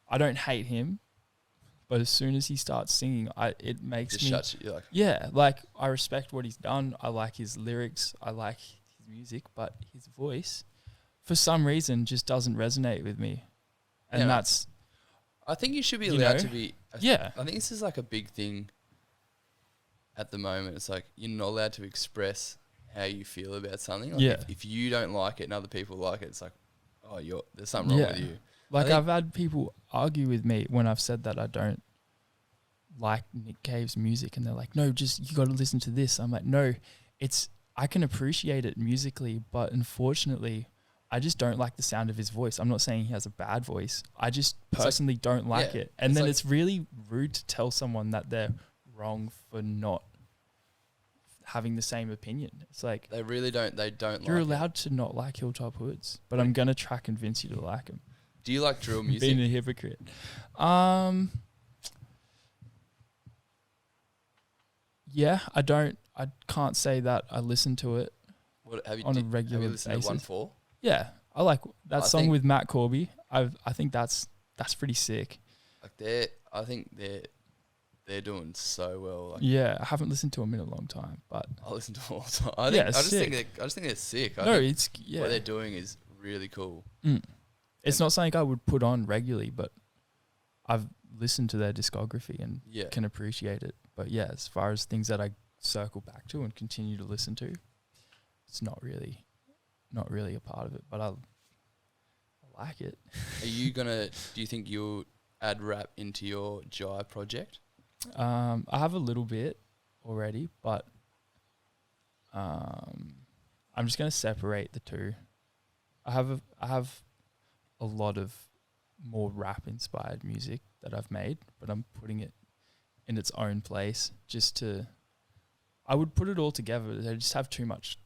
I don't hate him, but as soon as he starts singing, it makes just me shuts you. Like like I respect what he's done. I like his lyrics. I like his music, but his voice, for some reason, just doesn't resonate with me, and that's. I think you should be allowed to be. I think this is like a big thing. At the moment, it's like you're not allowed to express how you feel about something. Like if you don't like it and other people like it, it's like, oh, there's something wrong with you. Like I've had people argue with me when I've said that I don't like Nick Cave's music, and they're like, no, just you got to listen to this. I'm like, no, I can appreciate it musically, but unfortunately, I just don't like the sound of his voice. I'm not saying he has a bad voice. I just personally don't like it. And then it's really rude to tell someone that they're wrong for not having the same opinion. It's like they really don't. They don't. You're allowed to not like Hilltop Hoods, but I'm gonna try convince you to like them. Do you like drill music? Being a hypocrite. Yeah, I don't. I can't say that I listen to it on a regular basis. Have you listened to 1-4? Yeah, I like that song with Matt Corby. I think that's pretty sick. Like I think they're doing so well. Like I haven't listened to them in a long time, but I listen to them all the time. I just think they're sick. What they're doing is really cool. It's not something I would put on regularly, but I've listened to their discography and can appreciate it. But as far as things that I circle back to and continue to listen to, it's not really a part of it. But I like it. Do you think you'll add rap into your Jive project? I have a little bit. already, but I'm just gonna separate the two. I have a lot of more rap inspired music that I've made, but I'm putting it in its own place I would put it all together. They just have too much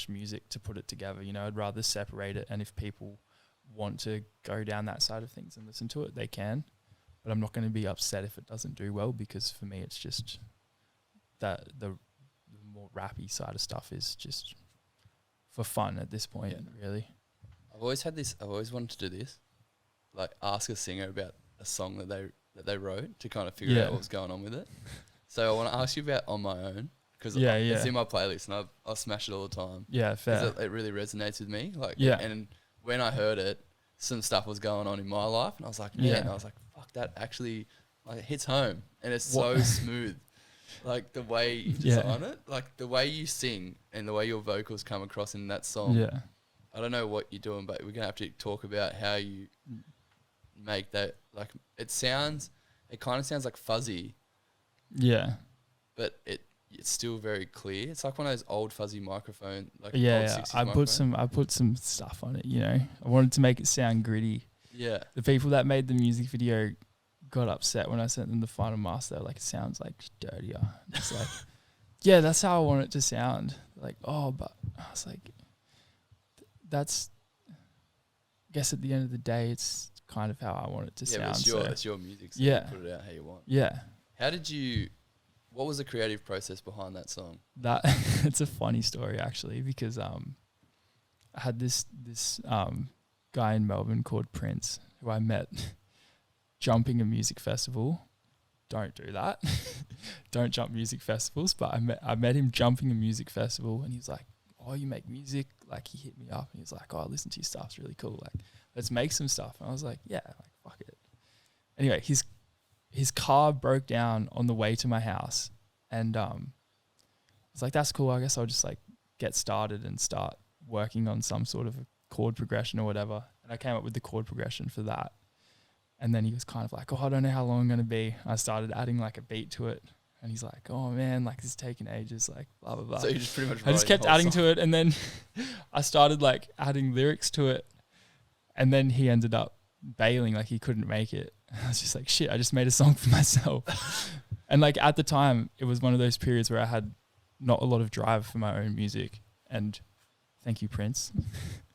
music to put it together. You know, I'd rather separate it, and if people want to go down that side of things and listen to it, they can. But I'm not going to be upset if it doesn't do well, because for me, it's just that the more rappy side of stuff is just for fun at this point, really. I've always wanted to do this, like ask a singer about a song that they wrote to kind of figure out what's going on with it. So I want to ask you about On My Own, because it's in my playlist and I smash it all the time. Yeah, fair. It really resonates with me. Like, and when I heard it, some stuff was going on in my life, and I was like, man, I was like, fuck, that actually like it hits home, and it's so smooth. Like the way you design it, like the way you sing and the way your vocals come across in that song. Yeah. I don't know what you're doing, but we're gonna have to talk about how you make that. Like it kind of sounds like fuzzy. Yeah. But it's still very clear. It's like one of those old fuzzy microphone, like old 60s I put some stuff on it. You know, I wanted to make it sound gritty. Yeah. The people that made the music video got upset when I sent them the final master. Like, it sounds like dirtier. It's like, yeah, that's how I want it to sound. Like, but I was like, that's, I guess at the end of the day, it's kind of how I want it to sound. It's your music, so you put it out how you want. Yeah. What was the creative process behind that song? It's a funny story, actually, because I had this guy in Melbourne called Prince, who I met jumping a music festival. Don't do that. Don't jump music festivals. But I met him jumping a music festival, and he was like, "Oh, you make music?" Like, he hit me up and he was like, "Oh, I listen to your stuff. It's really cool. Like, let's make some stuff." And I was like, "Yeah, like, fuck it." Anyway, his car broke down on the way to my house, and I was like, "That's cool. I guess I'll just like get started and start working on some sort of a chord progression or whatever." And I came up with the chord progression for that. And then he was kind of like, "Oh, I don't know how long I'm going to be." I started adding like a beat to it. And he's like, "Oh man, like this is taking ages, like blah, blah, blah." So you just pretty much I just kept adding to it. And then I started like adding lyrics to it. And then he ended up bailing, like he couldn't make it. I was just like, shit, I just made a song for myself. And like at the time, it was one of those periods where I had not a lot of drive for my own music. And thank you, Prince.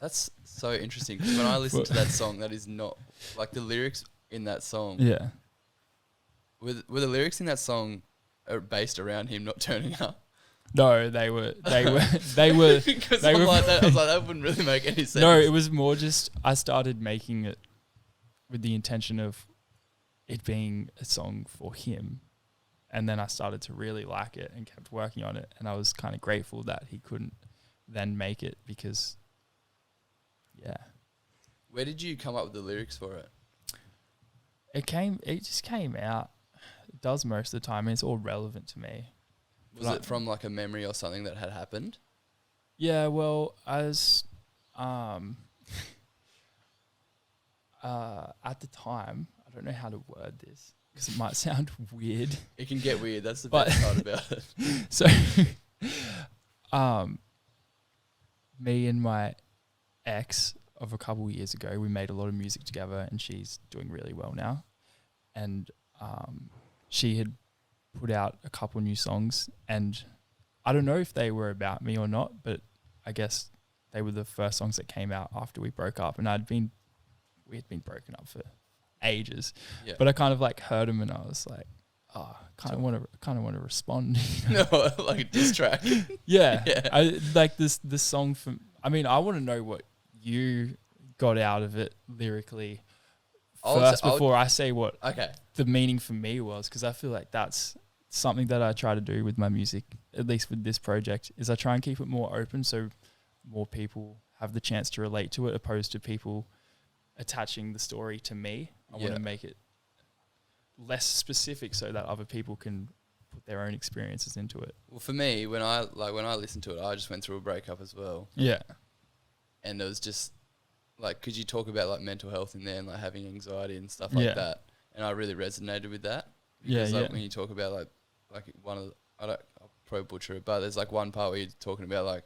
That's so interesting, because when I listen to that song, that is not like the lyrics in that song. Yeah. Were the lyrics in that song are based around him not turning up? No, they were. Because I was like, that wouldn't really make any sense. No, it was more just I started making it with the intention of it being a song for him, and then I started to really like it and kept working on it, and I was kind of grateful that he couldn't then make it, because Where did you come up with the lyrics for it? It just came out. It does most of the time, and it's all relevant to me. Was it from like a memory or something that had happened? Yeah, well, as at the time, I don't know how to word this because it might sound weird. It can get weird. That's the best part about it. So, me and my ex of a couple of years ago, we made a lot of music together, and she's doing really well now. And she had put out a couple new songs, and I don't know if they were about me or not, but I guess they were the first songs that came out after we broke up, and we had been broken up for ages. Yeah. But I kind of like heard them, and I was like, oh, kind of want to respond. You know? No, like a diss track. Yeah. I like this song from, I mean, I want to know what you got out of it lyrically before I say what the meaning for me was, because I feel like that's something that I try to do with my music, at least with this project, is I try and keep it more open so more people have the chance to relate to it, opposed to people attaching the story to me. I want to make it less specific so that other people can put their own experiences into it. Well, for me, when I listened to it, I just went through a breakup as well. Yeah. And it was just like, could you talk about like mental health in there and like having anxiety and stuff like that? And I really resonated with that. Because when you talk about like one of the, probably butcher it, but there's like one part where you're talking about like,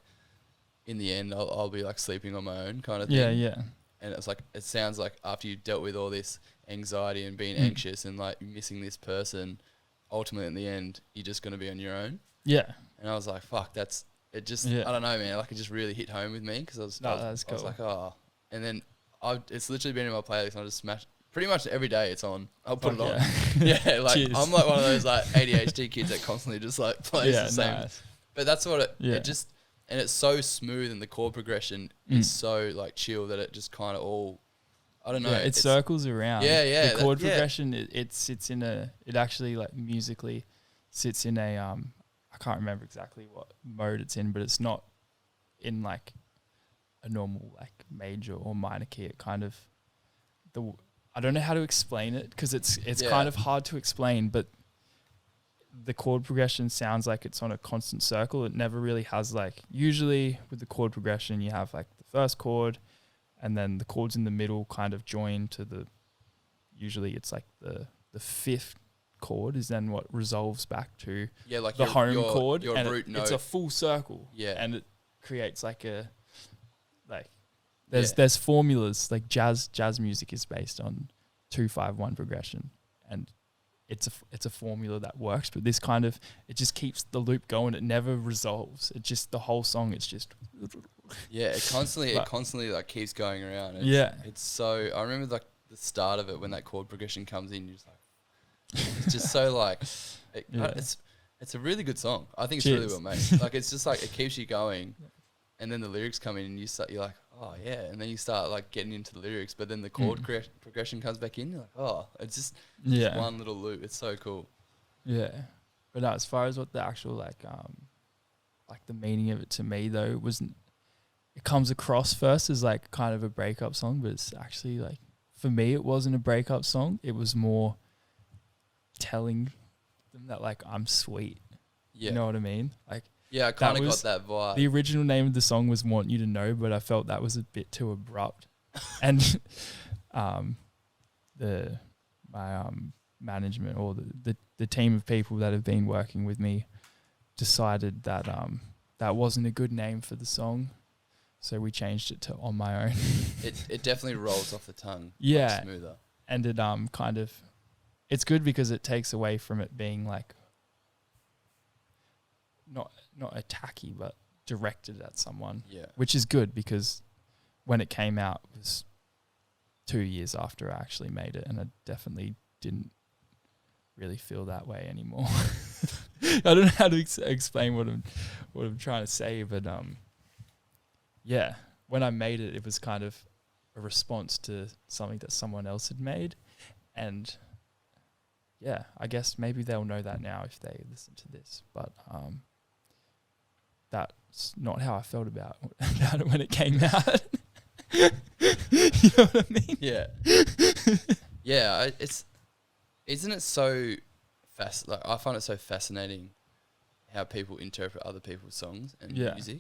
in the end, I'll be like sleeping on my own kind of thing. Yeah, yeah. And it's like, it sounds like after you've dealt with all this anxiety and being anxious and like missing this person, ultimately in the end, you're just going to be on your own. Yeah. And I was like, fuck, it just, Yeah. I don't know, man. Like, it just really hit home with me because I was like, oh. And then it's literally been in my playlist and I just smashed, pretty much every day it's on. I'll put it on. Yeah, like, Cheers. I'm like one of those like ADHD kids that constantly just like plays the same. Nice. But that's what it just, and it's so smooth and the chord progression is so like chill that it just kind of all, I don't know. Yeah, it circles around. Yeah, yeah. The chord progression, it sits in it actually like musically sits in a, I can't remember exactly what mode it's in, but it's not in like a normal like major or minor key. It kind of, I don't know how to explain it because it's kind of hard to explain, but the chord progression sounds like it's on a constant circle. It never really has like, usually with the chord progression, you have like the first chord and then the chords in the middle kind of join to usually it's like the fifth chord is then what resolves back to like the home chord. Your and root note. It's a full circle. Yeah. And it creates like there's formulas, like jazz music is based on 2-5-1 progression, and it's a formula that works, but this kind of, it just keeps the loop going. It never resolves. It just, the whole song, it's just it constantly like keeps going around. It's so, I remember like the start of it when that chord progression comes in, you're just like, it's just so like it's a really good song. I think it's really well made. Like, it's just like, it keeps you going, and then the lyrics come in and you're like, oh yeah, and then you start like getting into the lyrics, but then the chord progression comes back in, you're like, oh, it's just one little loop. It's so cool. Yeah. But as far as what the actual like the meaning of it to me though, it comes across first as like kind of a breakup song, but it's actually like, for me it wasn't a breakup song. It was more telling them that like I'm sweet. Yeah. You know what I mean? Like, yeah, I kind of got that vibe. The original name of the song was Want You to Know, but I felt that was a bit too abrupt. And my management or the team of people that have been working with me decided that that wasn't a good name for the song. So we changed it to On My Own. It definitely rolls off the tongue. Yeah. Like smoother. And it kind of, it's good because it takes away from it being like not attacky, but directed at someone. Yeah. Which is good because when it came out, it was 2 years after I actually made it, and I definitely didn't really feel that way anymore. I don't know how to explain what I'm trying to say, but yeah, when I made it, it was kind of a response to something that someone else had made, and yeah, I guess maybe they'll know that now if they listen to this, but that's not how I felt about it when it came out. You know what I mean? Yeah. Yeah, isn't it so like, I find it so fascinating how people interpret other people's songs and music,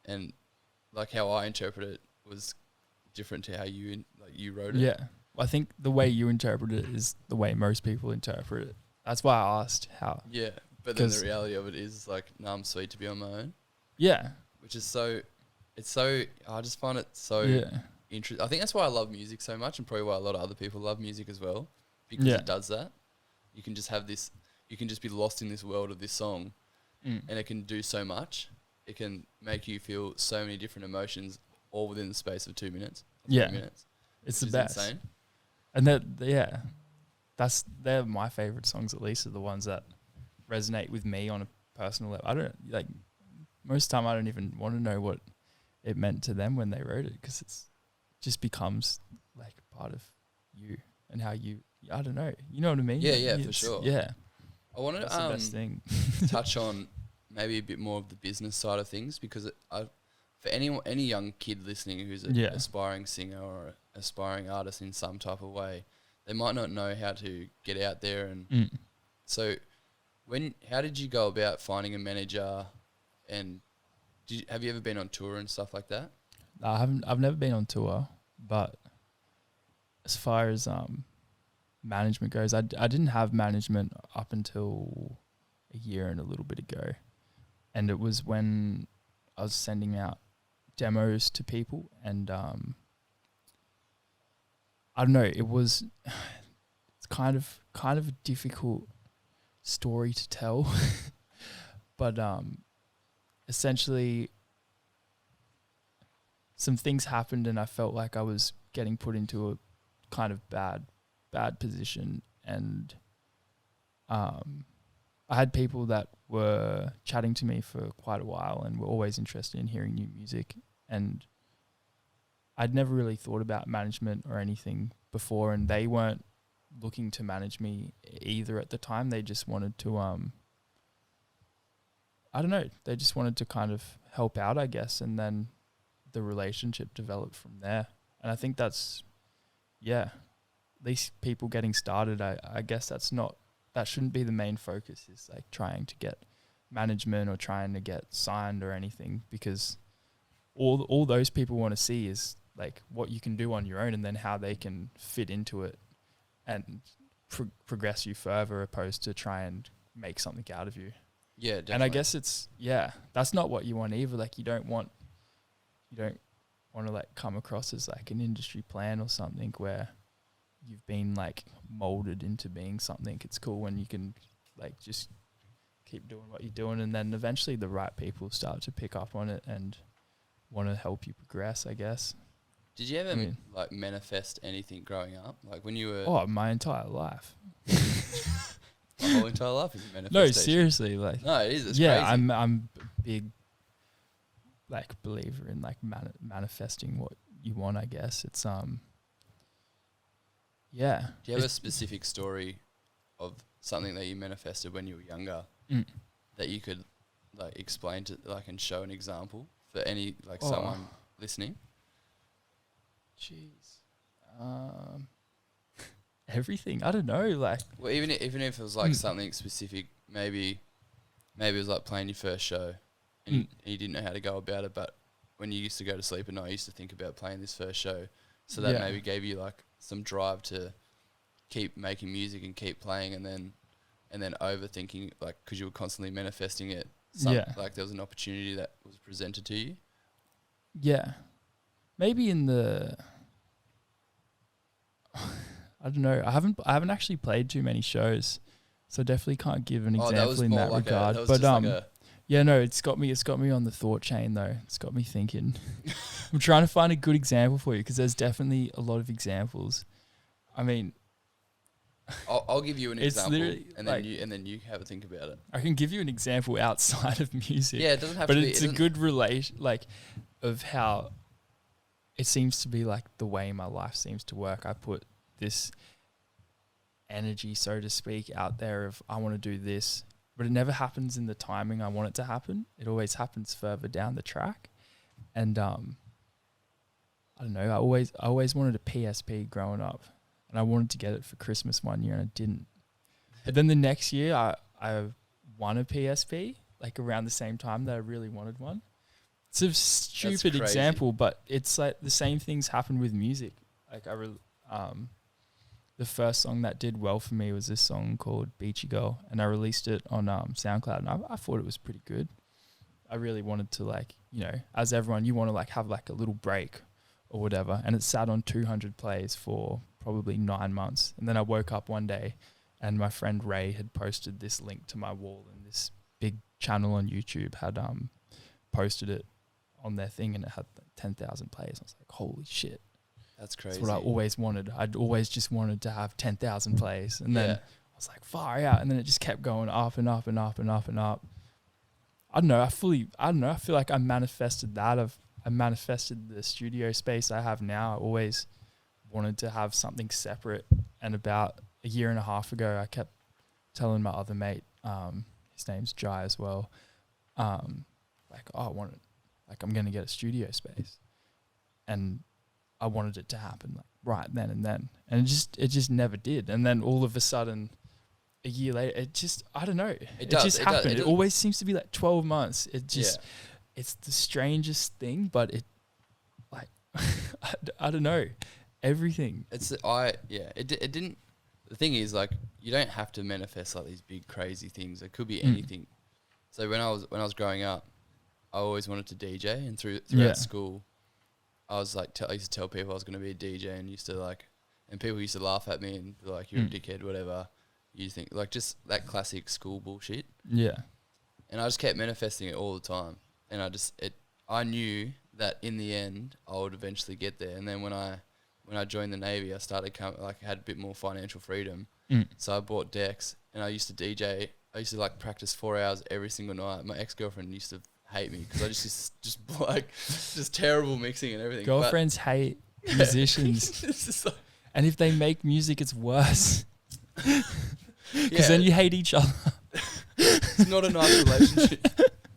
and like how I interpret it was different to how you wrote it. Yeah, I think the way you interpret it is the way most people interpret it. That's why I asked how. Yeah, but then the reality of it is like, no, I'm sweet to be on my own. Yeah, which is I just find it so interesting. I think that's why I love music so much, and probably why a lot of other people love music as well, because it does that. You can just have this, you can just be lost in this world of this song, and it can do so much. It can make you feel so many different emotions all within the space of 2 minutes. 3 minutes. It's the best. Insane. And they're my favorite songs, at least, are the ones that resonate with me on a personal level. I don't like, most of the time I don't even want to know what it meant to them when they wrote it, because it's just becomes like part of you and how you, I don't know, you know what I mean? Yeah, for sure. Yeah. I want That's the best thing. touch on maybe a bit more of the business side of things, because for any young kid listening who's an aspiring singer or aspiring artist in some type of way, they might not know how to get out there. And so how did you go about finding a manager, and have you ever been on tour and stuff like that? No, I haven't. I've never been on tour, but as far as management goes, I didn't have management up until a year and a little bit ago. And it was when I was sending out demos to people, and I don't know, it's kind of a difficult story to tell. But essentially some things happened and I felt like I was getting put into a kind of bad position, and I had people that were chatting to me for quite a while and were always interested in hearing new music, and I'd never really thought about management or anything before, and they weren't looking to manage me either at the time. They just wanted to I don't know, they just wanted to kind of help out, I guess, and then the relationship developed from there. And I think that's, at least people getting started, I guess that shouldn't be the main focus, is like trying to get management or trying to get signed or anything, because all those people want to see is like what you can do on your own and then how they can fit into it and progress you further, opposed to try and make something out of you. Yeah, definitely. And I guess that's not what you want either. Like you don't want to like come across as like an industry plan or something where you've been like molded into being something. It's cool when you can like just keep doing what you're doing, and then eventually the right people start to pick up on it and want to help you progress, I guess. Did you ever like manifest anything growing up? Like when you were... Oh, my entire life. My whole entire life is a manifestation. No, seriously, like... No, it is. It's crazy. I'm a big like believer in like manifesting what you want, I guess. It's Do you have a specific story of something that you manifested when you were younger that you could like explain to like and show an example for any like someone listening? Jeez. Everything. I don't know. Like, well, even if it was like something specific, maybe it was like playing your first show, and you didn't know how to go about it. But when you used to go to sleep at night, you used to think about playing this first show, so that maybe gave you like some drive to keep making music and keep playing, and then overthinking, like, because you were constantly manifesting it. Like there was an opportunity that was presented to you. Yeah, maybe in the. I don't know. I haven't actually played too many shows, so definitely can't give an example in that regard. But it's got me on the thought chain though. It's got me thinking. I'm trying to find a good example for you, because there's definitely a lot of examples. I mean, I'll give you an example, and then you have a think about it. I can give you an example outside of music. Yeah, it doesn't have to be. But it's a good relation, like, of how it seems to be like the way my life seems to work. I put this energy, so to speak, out there of I want to do this, but it never happens in the timing I want it to happen. It always happens further down the track. And I don't know, I always wanted a PSP growing up, and I wanted to get it for Christmas one year and I didn't. But then the next year I won a PSP, like around the same time that I really wanted one. It's a stupid example, but it's like the same things happen with music. Like the first song that did well for me was this song called Beachy Girl, and I released it on SoundCloud, and I thought it was pretty good. I really wanted to, like, you know, as everyone, you want to like have like a little break or whatever, and it sat on 200 plays for probably 9 months. And then I woke up one day and my friend Ray had posted this link to my wall, and this big channel on YouTube had posted it on their thing, and it had 10,000 plays. I was like, holy shit. That's crazy. That's what I always wanted. I'd always just wanted to have 10,000 plays. And then I was like, far out. And then it just kept going up and up and up and up and up. I don't know. I feel like I manifested that. I manifested the studio space I have now. I always wanted to have something separate. And about a year and a half ago, I kept telling my other mate, his name's Jai as well, I'm going to get a studio space. And I wanted it to happen like right then and then. And it just never did. And then all of a sudden, a year later, I don't know. It just happened. It always seems to be like 12 months. It's the strangest thing, but it, like, I don't know. Everything. It didn't, the thing is, like, you don't have to manifest like these big crazy things. It could be Mm. anything. So when I was growing up, I always wanted to DJ, and throughout Yeah. school, I was like, I used to tell people I was going to be a DJ, and used to like, and people used to laugh at me and be like, "You're a dickhead," whatever. You think like just that classic school bullshit. Yeah. And I just kept manifesting it all the time, and I knew that in the end I would eventually get there. And then when I joined the Navy, I started had a bit more financial freedom. Mm. So I bought decks, and I used to DJ. I used to like practice 4 hours every single night. My ex-girlfriend used to hate me because I just terrible mixing and everything. Girlfriends hate musicians. It's just like, And if they make music, it's worse. Because yeah, then you hate each other. it's not a nice relationship.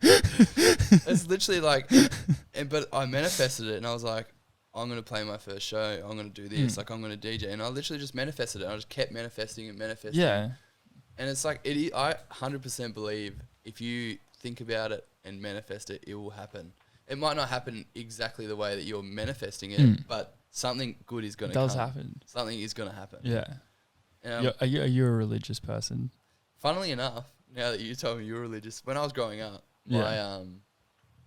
It's literally like, but I manifested it, and I was like, I'm going to play my first show. I'm going to do this. Like, I'm going to DJ. And I literally just manifested it. I just kept manifesting and manifesting. Yeah. And it's like, I 100% believe if you think about it and manifest it, it will happen. It might not happen exactly the way that you're manifesting it, but something good is going to come. It does happen. Something is going to happen. Yeah. Are you a religious person? Funnily enough, now that you told me you're religious, when I was growing up,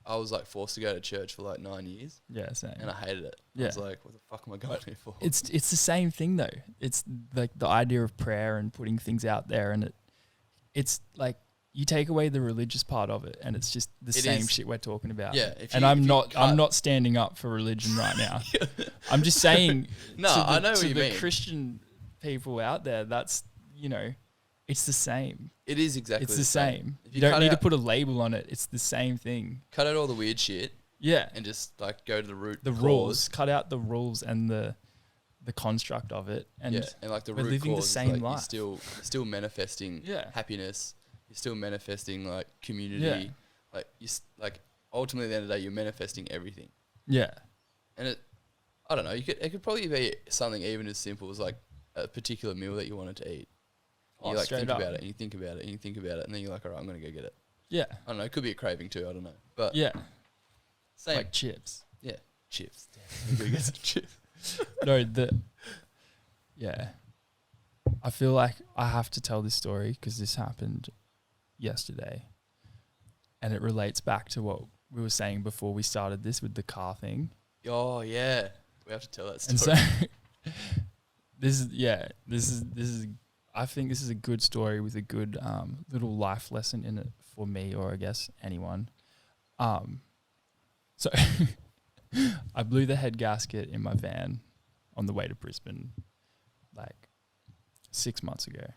I was like forced to go to church for like 9 years. Yeah, same. And I hated it. Yeah. I was like, what the fuck am I going here for? It's the same thing though. It's like the idea of prayer and putting things out there, and it's like you take away the religious part of it, and it's just the same shit we're talking about. Yeah. I'm not standing up for religion right now. I'm just saying. I know what you to mean. the Christian people out there, that's it's the same. It is exactly It's the same. If You don't need to out- put a label on it. It's the same thing. Cut out all the weird shit Yeah. and just like go to the root The cause. rules. Cut out the rules and the construct of it. And and like the we're root living the cause same is like life. you're still manifesting happiness. You're still manifesting like community. Yeah. Like ultimately at the end of the day, you're manifesting everything. Yeah. And I don't know. It could probably be something even as simple as like a particular meal that you wanted to eat. You like think about it, and you think about it, and you think about it, and then you're like, all right, I'm gonna go get it. Yeah. I don't know. It could be a craving too. I don't know. But Yeah. same. Like chips. Yeah, chips. Damn, I'm gonna get some chips. No, yeah. I feel like I have to tell this story because this happened yesterday, and it relates back to what we were saying before we started this with the car thing. Oh yeah, we have to tell that story. And so this is I think this is a good story with a good little life lesson in it for me, or I guess anyone. So I blew the head gasket in my van on the way to Brisbane like 6 months ago.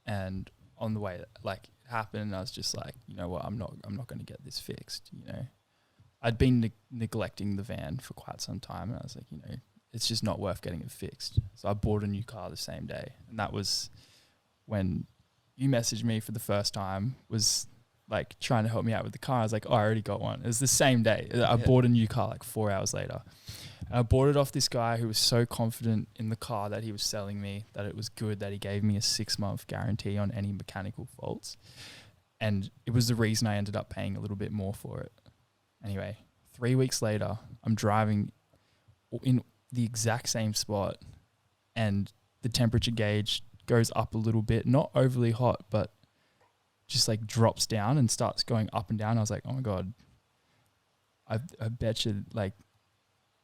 And on the way like it happened, I was just like, you know what, I'm not going to get this fixed, I'd been neglecting the van for quite some time, and I was like, it's just not worth getting it fixed. So I bought a new car the same day. And that was when you messaged me for the first time, was like trying to help me out with the car. I was like, oh, I already got one. It was the same day. I bought a new car like 4 hours later. And I bought it off this guy who was so confident in the car that he was selling me, that it was good, that he gave me a 6-month guarantee on any mechanical faults. And it was the reason I ended up paying a little bit more for it. Anyway, 3 weeks later, I'm driving in the exact same spot, and the temperature gauge goes up a little bit, not overly hot, but just like drops down and starts going up and down. I was like, oh my God, I bet you like,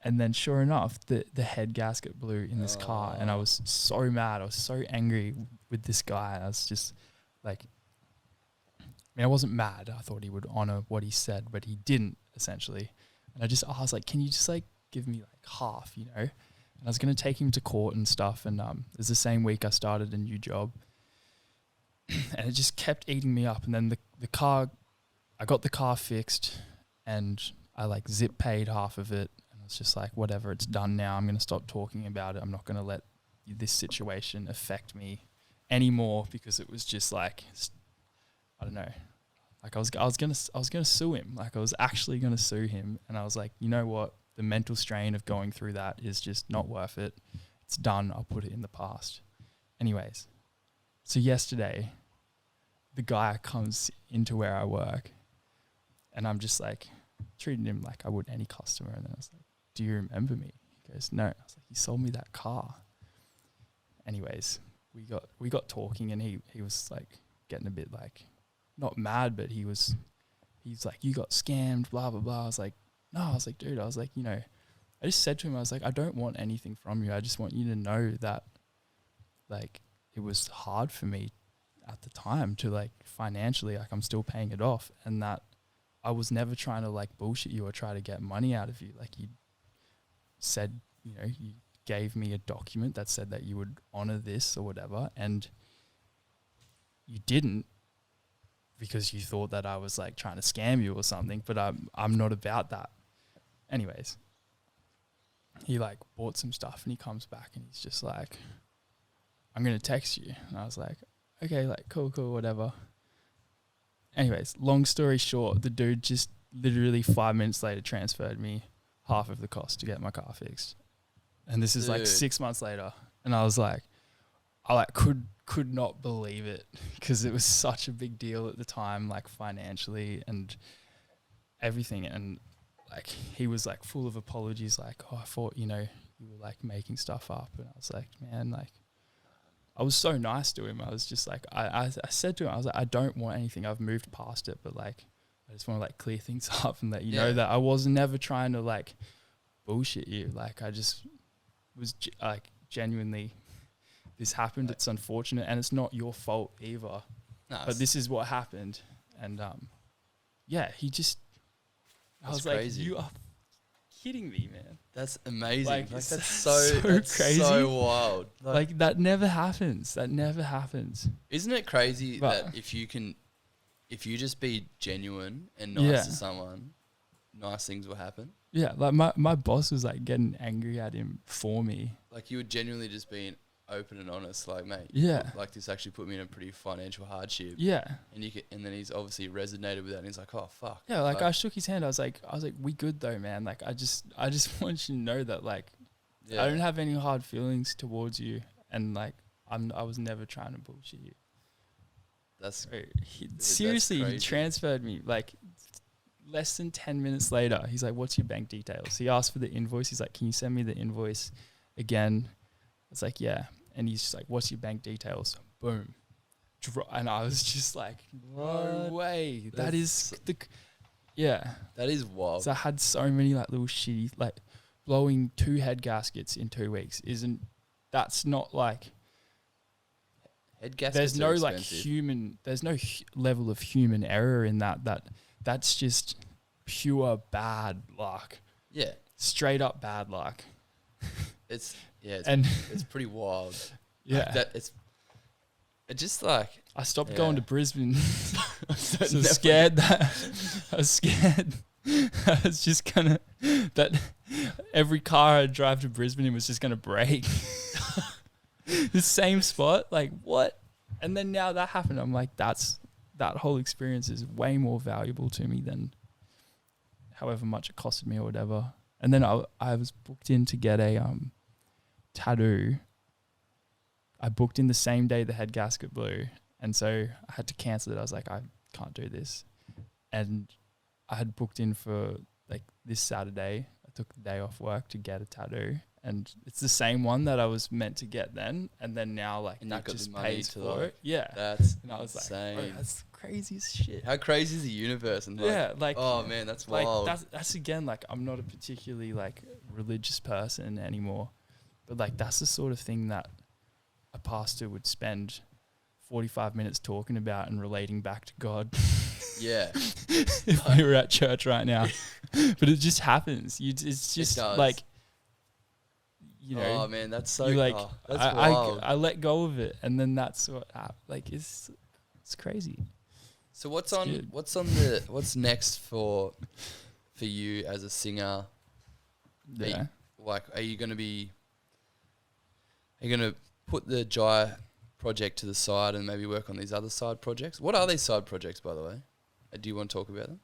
and then sure enough, the head gasket blew in this car, and I was so mad. I was so angry with this guy. I was just like, I mean, I wasn't mad. I thought he would honor what he said, but he didn't, essentially. And I was like, can you just like give me like half, And I was going to take him to court and stuff. And it was the same week I started a new job. And it just kept eating me up. And then the car, I got the car fixed, and I like zip paid half of it. And I was just like, whatever, it's done now. I'm going to stop talking about it. I'm not going to let this situation affect me anymore, because it was just like, I don't know. Like I was gonna sue him. Like I was actually gonna sue him, and I was like, you know what? The mental strain of going through that is just not worth it. It's done. I'll put it in the past. Anyways, so yesterday, the guy comes into where I work, and I'm just like treating him like I would any customer. And then I was like, "Do you remember me?" He goes, "No." I was like, "You sold me that car." Anyways, we got talking, and he was like getting a bit like not mad, but he's like, you got scammed, blah blah blah. I was like, no, I was like, dude, I was like, you know, I just said to him, I was like, I don't want anything from you. I just want you to know that like it was hard for me at the time to like financially, like I'm still paying it off, and that I was never trying to like bullshit you or try to get money out of you. Like you said, you know, you gave me a document that said that you would honor this or whatever, and you didn't because you thought that I was like trying to scam you or something, but I'm not about that. Anyways, he like bought some stuff and he comes back and he's just like, I'm going to text you. And I was like, okay, like cool, whatever. Anyways, long story short, the dude just literally 5 minutes later transferred me half of the cost to get my car fixed. And this is like 6 months later. And I was like, I like could not believe it because it was such a big deal at the time, like financially and everything. And like he was like full of apologies, like, oh, I thought, you know, you were like making stuff up. And I was like, man, like I was so nice to him. I was just like, I said to him, I was like, I don't want anything. I've moved past it, but like I just want to like clear things up and let you know that I was never trying to like bullshit you. Like I just was like genuinely, this happened. It's unfortunate and it's not your fault either. No, but this is what happened. And yeah, he just, I was crazy. Like, you are kidding me, man. That's amazing. Like that's so crazy. So wild. Like that never happens. That never happens. Isn't it crazy that if you just be genuine and nice to someone, nice things will happen? Yeah, like my boss was like getting angry at him for me. Like you were genuinely just being open and honest, like, mate, like this actually put me in a pretty financial hardship. Yeah. And then he's obviously resonated with that and he's like, oh fuck. Yeah, like I shook his hand. I was like, we good though, man. Like I just want you to know that like I don't have any hard feelings towards you, and like I was never trying to bullshit you. That's seriously, he transferred me like less than 10 minutes later. He's like, what's your bank details? He asked for the invoice. He's like, can you send me the invoice again? I was like, yeah. And he's just like, what's your bank details? Boom. And I was just like, no way. That is that is wild. So I had so many like little shitty, like blowing 2 head gaskets in 2 weeks. That's not like, head gaskets there's no expensive. Like human, there's no level of human error in that's just pure bad luck. Yeah. Straight up bad luck. It's pretty wild. Yeah. Like it's just like I stopped going to Brisbane. so scared that I was scared. I was just gonna that every car I'd drive to Brisbane in was just gonna break. The same spot, like what? And then now that happened, I'm like, that whole experience is way more valuable to me than however much it costed me or whatever. And then I was booked in to get a tattoo. I booked in the same day the head gasket blew, and so I had to cancel it. I was like, I can't do this. And I had booked in for like this Saturday. I took the day off work to get a tattoo, and it's the same one that I was meant to get then, and then now like and that just pays for it. Yeah, that's and I was insane. like, oh, that's crazy as shit. How crazy is the universe? And like, oh man, that's wild. Like that's again, like I'm not a particularly like religious person anymore, but like that's the sort of thing that a pastor would spend 45 minutes talking about and relating back to God. Yeah. If we were at church right now. But it just happens. It's just like, you know. Oh man, that's so like, that's wild. I let go of it, and then that's what like it's crazy. So what's next for you as a singer? Yeah. Are you gonna put the Jai project to the side and maybe work on these other side projects? What are these side projects, by the way? Do you want to talk about them?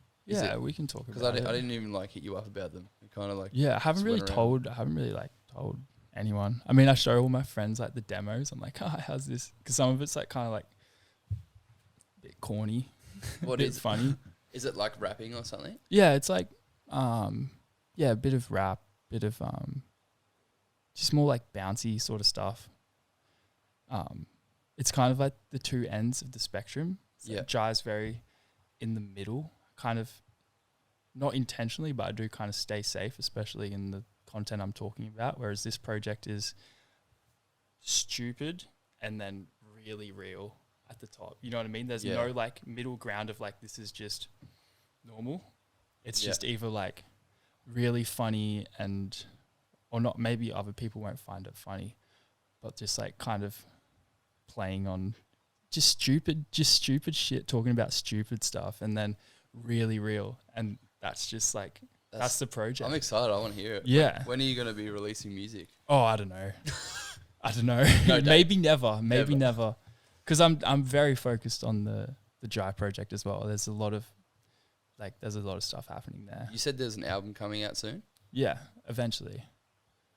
We can talk about it. Because I didn't even like hit you up about them. You kind of like I haven't really told anyone. I mean, I show all my friends like the demos. I'm like, how's this? Because some of it's like kind of like a bit corny. What is funny? Is it like rapping or something? Yeah, it's like a bit of rap, bit of just more like bouncy sort of stuff. it's kind of like the two ends of the spectrum. So Yeah. Jai's very in the middle, kind of not intentionally, but I do kind of stay safe, especially in the content I'm talking about. Whereas this project is stupid and then really real at the top. You know what I mean? There's no like middle ground of like this is just normal. It's just either like really funny and or not. Maybe other people won't find it funny, but just like kind of playing on just stupid shit, talking about stupid stuff, and then really real. And that's just like that's the project. I'm excited. I want to hear it. Yeah. When are you going to be releasing music? Oh, I don't know. I don't know. No Maybe never. Maybe never. Because I'm very focused on the Jai project as well. There's a lot of stuff happening there. You said there's an album coming out soon. Yeah, eventually.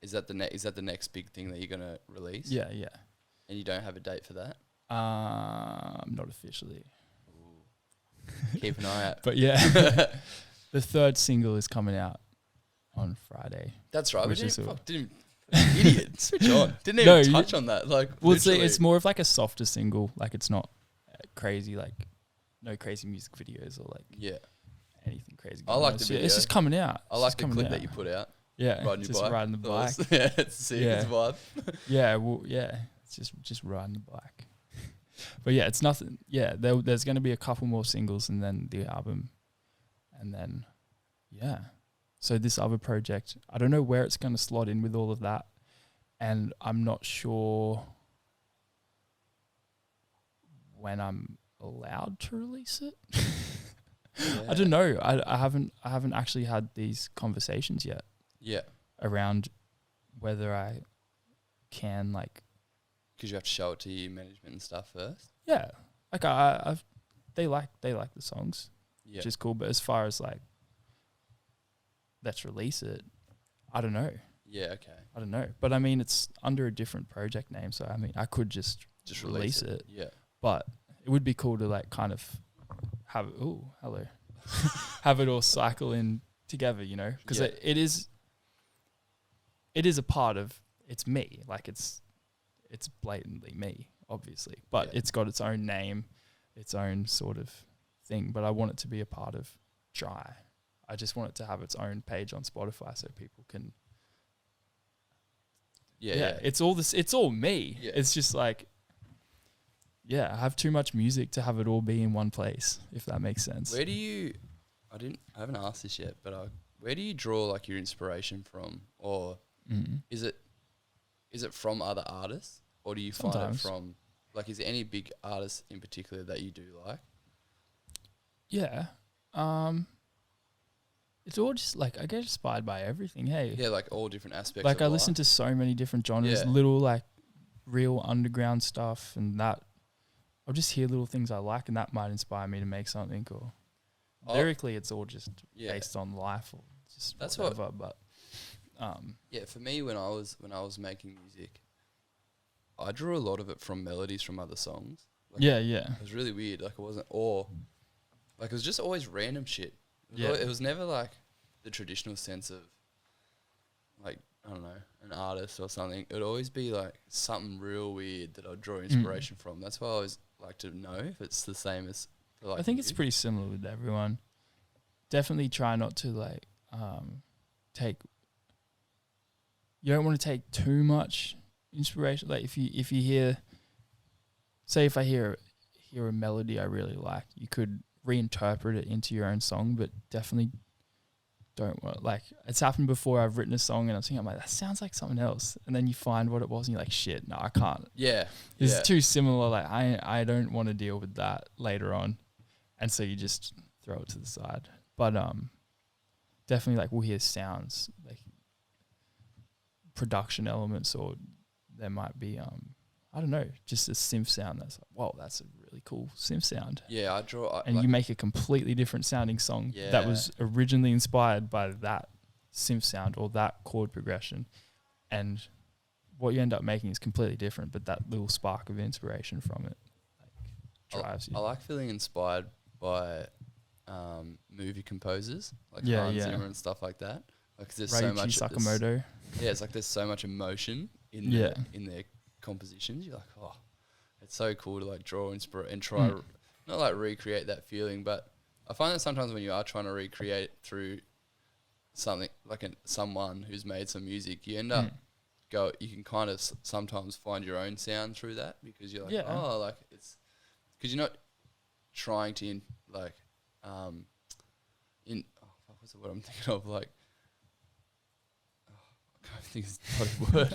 Is that the next big thing that you're going to release? Yeah, yeah. And you don't have a date for that? Not officially. Keep an eye out. But yeah, the third single is coming out on Friday. That's right. We Which is didn't idiot. Switch on. Didn't even touch on that. Like, well, it's more of like a softer single. Like it's not crazy. Like no crazy music videos or like anything crazy. I like the video. It's just coming out. I like the clip that you put out. Yeah, riding just your bike. riding the bike. Yeah, it's sick. It's vibe. Yeah, well, yeah, it's just riding the bike. But yeah, it's nothing. Yeah, there's going to be a couple more singles and then the album, and then So this other project, I don't know where it's going to slot in with all of that, and I'm not sure when I'm allowed to release it. I don't know. I haven't actually had these conversations yet. Yeah. Around whether I can like. Because you have to show it to your management and stuff first. Yeah, like they like the songs, which is cool. But as far as like, let's release it, I don't know. Yeah, okay. I don't know, but I mean it's under a different project name, so I mean I could just release it. Yeah, but it would be cool to like kind of have have it all cycle in together, you know, because it is a part of it's me, like it's blatantly me, obviously, but it's got its own name, its own sort of thing. But I want it to be a part of Jai. I just want it to have its own page on Spotify so people can. Yeah. It's all this. It's all me. Yeah. It's just like, I have too much music to have it all be in one place. If that makes sense. Where do you? I haven't asked this yet, but where do you draw like your inspiration from, or is it from other artists, or do you find it from like? Is there any big artists in particular that you do like? Yeah, it's all just like I get inspired by everything. Hey, yeah, like all different aspects. Like of I listen to so many different genres, little like real underground stuff, and that I'll just hear little things I like, and that might inspire me to make something. Or lyrically, it's all just based on life, or just that's whatever. But for me, when I was making music, I drew a lot of it from melodies from other songs. Like It was really weird. Like it wasn't, it was just always random shit. It was never like the traditional sense of like, I don't know, an artist or something. It would always be like something real weird that I'd draw inspiration from. That's why I always like to know if it's the same as for like I think it's pretty similar with everyone. Definitely try not to like take. You don't want to take too much inspiration. Like if you hear, say if I hear a melody I really like, you could reinterpret it into your own song, but definitely don't want, like, it's happened before. I've written a song and I'm thinking, I'm like, that sounds like something else, and then you find what it was and you're like, shit, no, I can't. It's too similar. Like I don't want to deal with that later on, and so you just throw it to the side. But definitely like we'll hear sounds like production elements, or there might be I don't know, just a synth sound that's like, whoa, that's a really cool synth sound. Yeah, I draw... and like you make a completely different sounding song that was originally inspired by that synth sound or that chord progression. And what you end up making is completely different, but that little spark of inspiration from it drives you. I like feeling inspired by movie composers, like Hans Zimmer and stuff like that. Like there's so much... Sakamoto. It's like there's so much emotion in their compositions. You're like, it's so cool to like draw and try not like recreate that feeling, but I find that sometimes when you are trying to recreate it through something like someone who's made some music, you end up you can kind of sometimes find your own sound through that, because you're like, oh, like it's because you're not trying to what's the word I'm thinking of, like, I can't think of the word.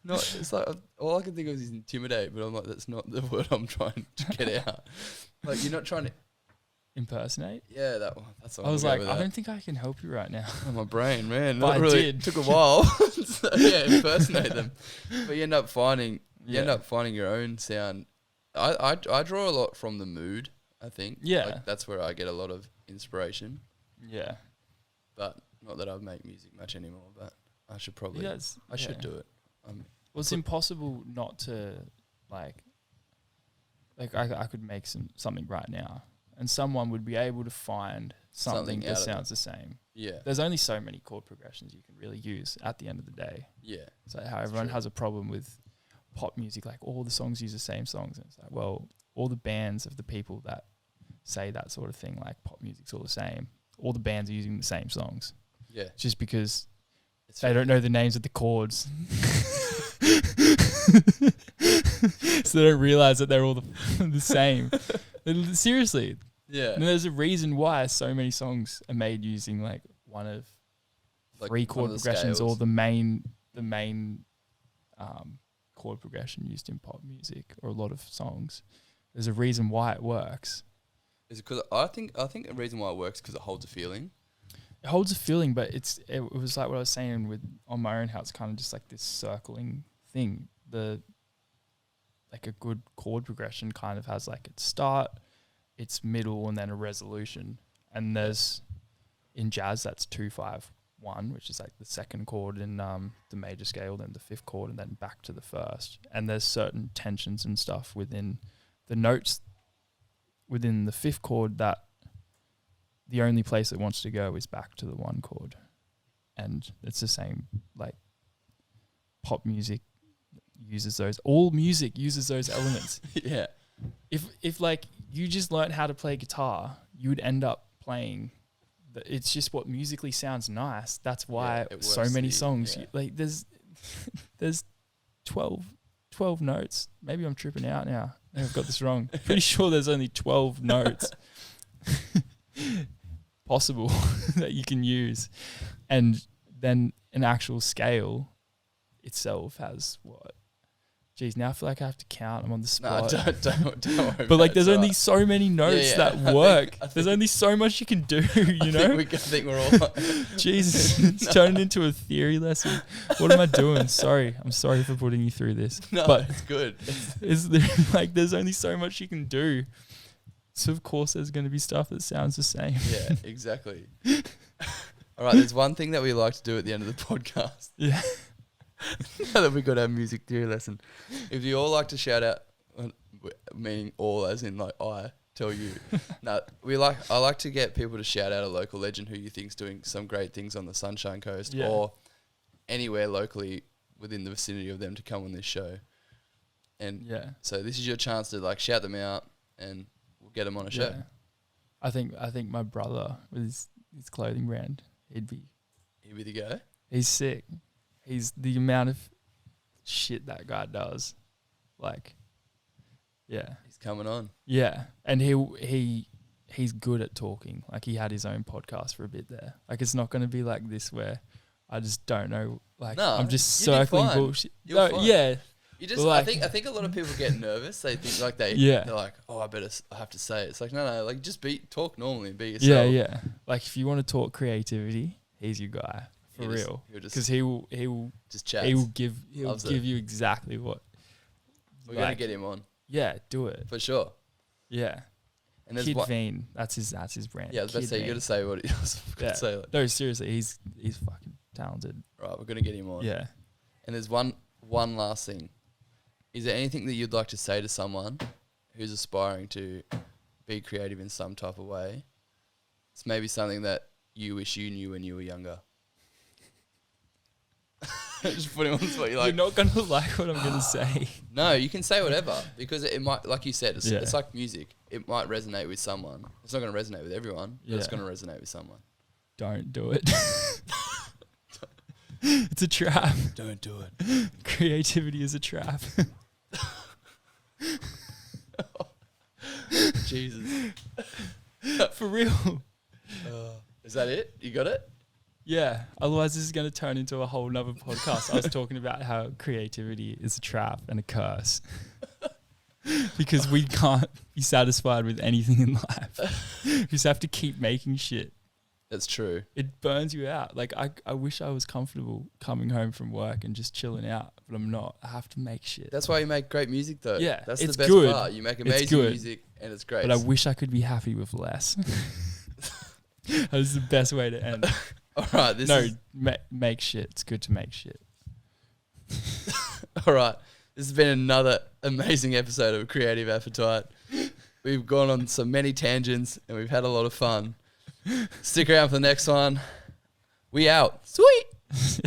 No, it's like all I can think of is intimidate, but I'm like, that's not the word I'm trying to get out. Like, you're not trying to impersonate. Yeah, that one. That's what I was like, I don't think I can help you right now. Oh, my brain, man. But Not I really. did. Took a while. So, yeah, impersonate them. But you end up finding your own sound. I draw a lot from the mood, I think. Yeah. Like, that's where I get a lot of inspiration. Yeah. But not that I make music much anymore, but I should probably I should do it. Well, it's impossible not to like I could make something right now, and someone would be able to find something that sounds the same. Yeah. There's only so many chord progressions you can really use at the end of the day. Yeah. It's like how everyone has a problem with pop music, like all the songs use the same songs. And it's like, well, all the bands of the people that say that sort of thing, like pop music's all the same, all the bands are using the same songs. Yeah. Just because they don't know the names of the chords. So they don't realize that they're all the same. Seriously. Yeah. And there's a reason why so many songs are made using like one of like 3 chord progressions scales, or the main chord progression used in pop music, or a lot of songs. There's a reason why it works. Is it because I think a reason why it works because it holds a feeling. It holds a feeling, but it was like what I was saying with On My Own, how it's kind of just like this circling thing. Like a good chord progression kind of has like its start, its middle, and then a resolution. And there's in jazz that's 2-5-1, which is like the second chord in the major scale, then the 5th chord, and then back to the first. And there's certain tensions and stuff within the notes within the 5th chord that the only place it wants to go is back to the 1 chord. And it's the same, like pop music uses those. All music uses those elements. Yeah. If like you just learned how to play guitar, you would end up playing. It's just what musically sounds nice. That's why so many songs like there's 12 notes. Maybe I'm tripping out now. I've got this wrong. Pretty sure there's only 12 notes possible that you can use, and then an actual scale itself has what? Geez, now I feel like I have to count. I'm on the spot. No, don't worry. But like, there's only so many notes that work. There's only so much you can do. You know. I think we're all. Jesus, it's turning into a theory lesson. What am I doing? Sorry, I'm sorry for putting you through this. No, but it's good. There's only so much you can do. So of course, there's going to be stuff that sounds the same. Yeah, exactly. All right, there's one thing that we like to do at the end of the podcast. Yeah. Now that we got our music theory lesson, if you all like to shout out, meaning all as in like I tell you, I like to get people to shout out a local legend who you think's doing some great things on the Sunshine Coast or anywhere locally within the vicinity of them to come on this show. And so this is your chance to like shout them out, and we'll get them on a show. I think my brother with his clothing brand, he'd be the guy. He's sick. He's the amount of shit that guy does. Like, yeah. He's coming on. Yeah. And he's good at talking. Like, he had his own podcast for a bit there. Like, it's not going to be like this where I just don't know. Like, I'm just circling bullshit. You're fine. Yeah. You just, like, I think a lot of people get nervous. They think like they're like, oh, I have to say it. It's like, no, like just talk normally and be yourself. Yeah. Like, if you want to talk creativity, he's your guy. For real, because he will just chat. He'll give you exactly what. We're gonna get him on. Yeah, do it for sure. Yeah, and there's Kid Veen. That's his brand. Yeah, I was about to say you got to say what he was. Say like. No, seriously, he's fucking talented. Right, we're gonna get him on. Yeah, and there's one last thing. Is there anything that you'd like to say to someone who's aspiring to be creative in some type of way? It's maybe something that you wish you knew when you were younger. Just put him on the spot. You're You're like, not gonna like what I'm gonna say. no, you can say whatever because it might, like you said, Yeah. it's like music. It might resonate with someone. It's not going to resonate with everyone, but it's Yeah. going to resonate with someone. Don't do it. It's a trap. Don't do it. Creativity is a trap. Jesus. For real. Is that it? You got it? Yeah. Otherwise, this is going to turn into a whole nother podcast. I was talking about how creativity is a trap and a curse. Because we can't be satisfied with anything in life. We just have to keep making shit. That's true. It burns you out. Like, I wish I was comfortable coming home from work and just chilling out, but I'm not. I have to make shit. That's why you make great music, though. Yeah, that's it's the best good. part. You make amazing music, and it's great. But I wish I could be happy with less. That is the best way to end. All right. Make shit. It's good to make shit. All right. This has been another amazing episode of Creative Appetite. We've gone on so many tangents, and we've had a lot of fun. Stick around for the next one. We out. Sweet.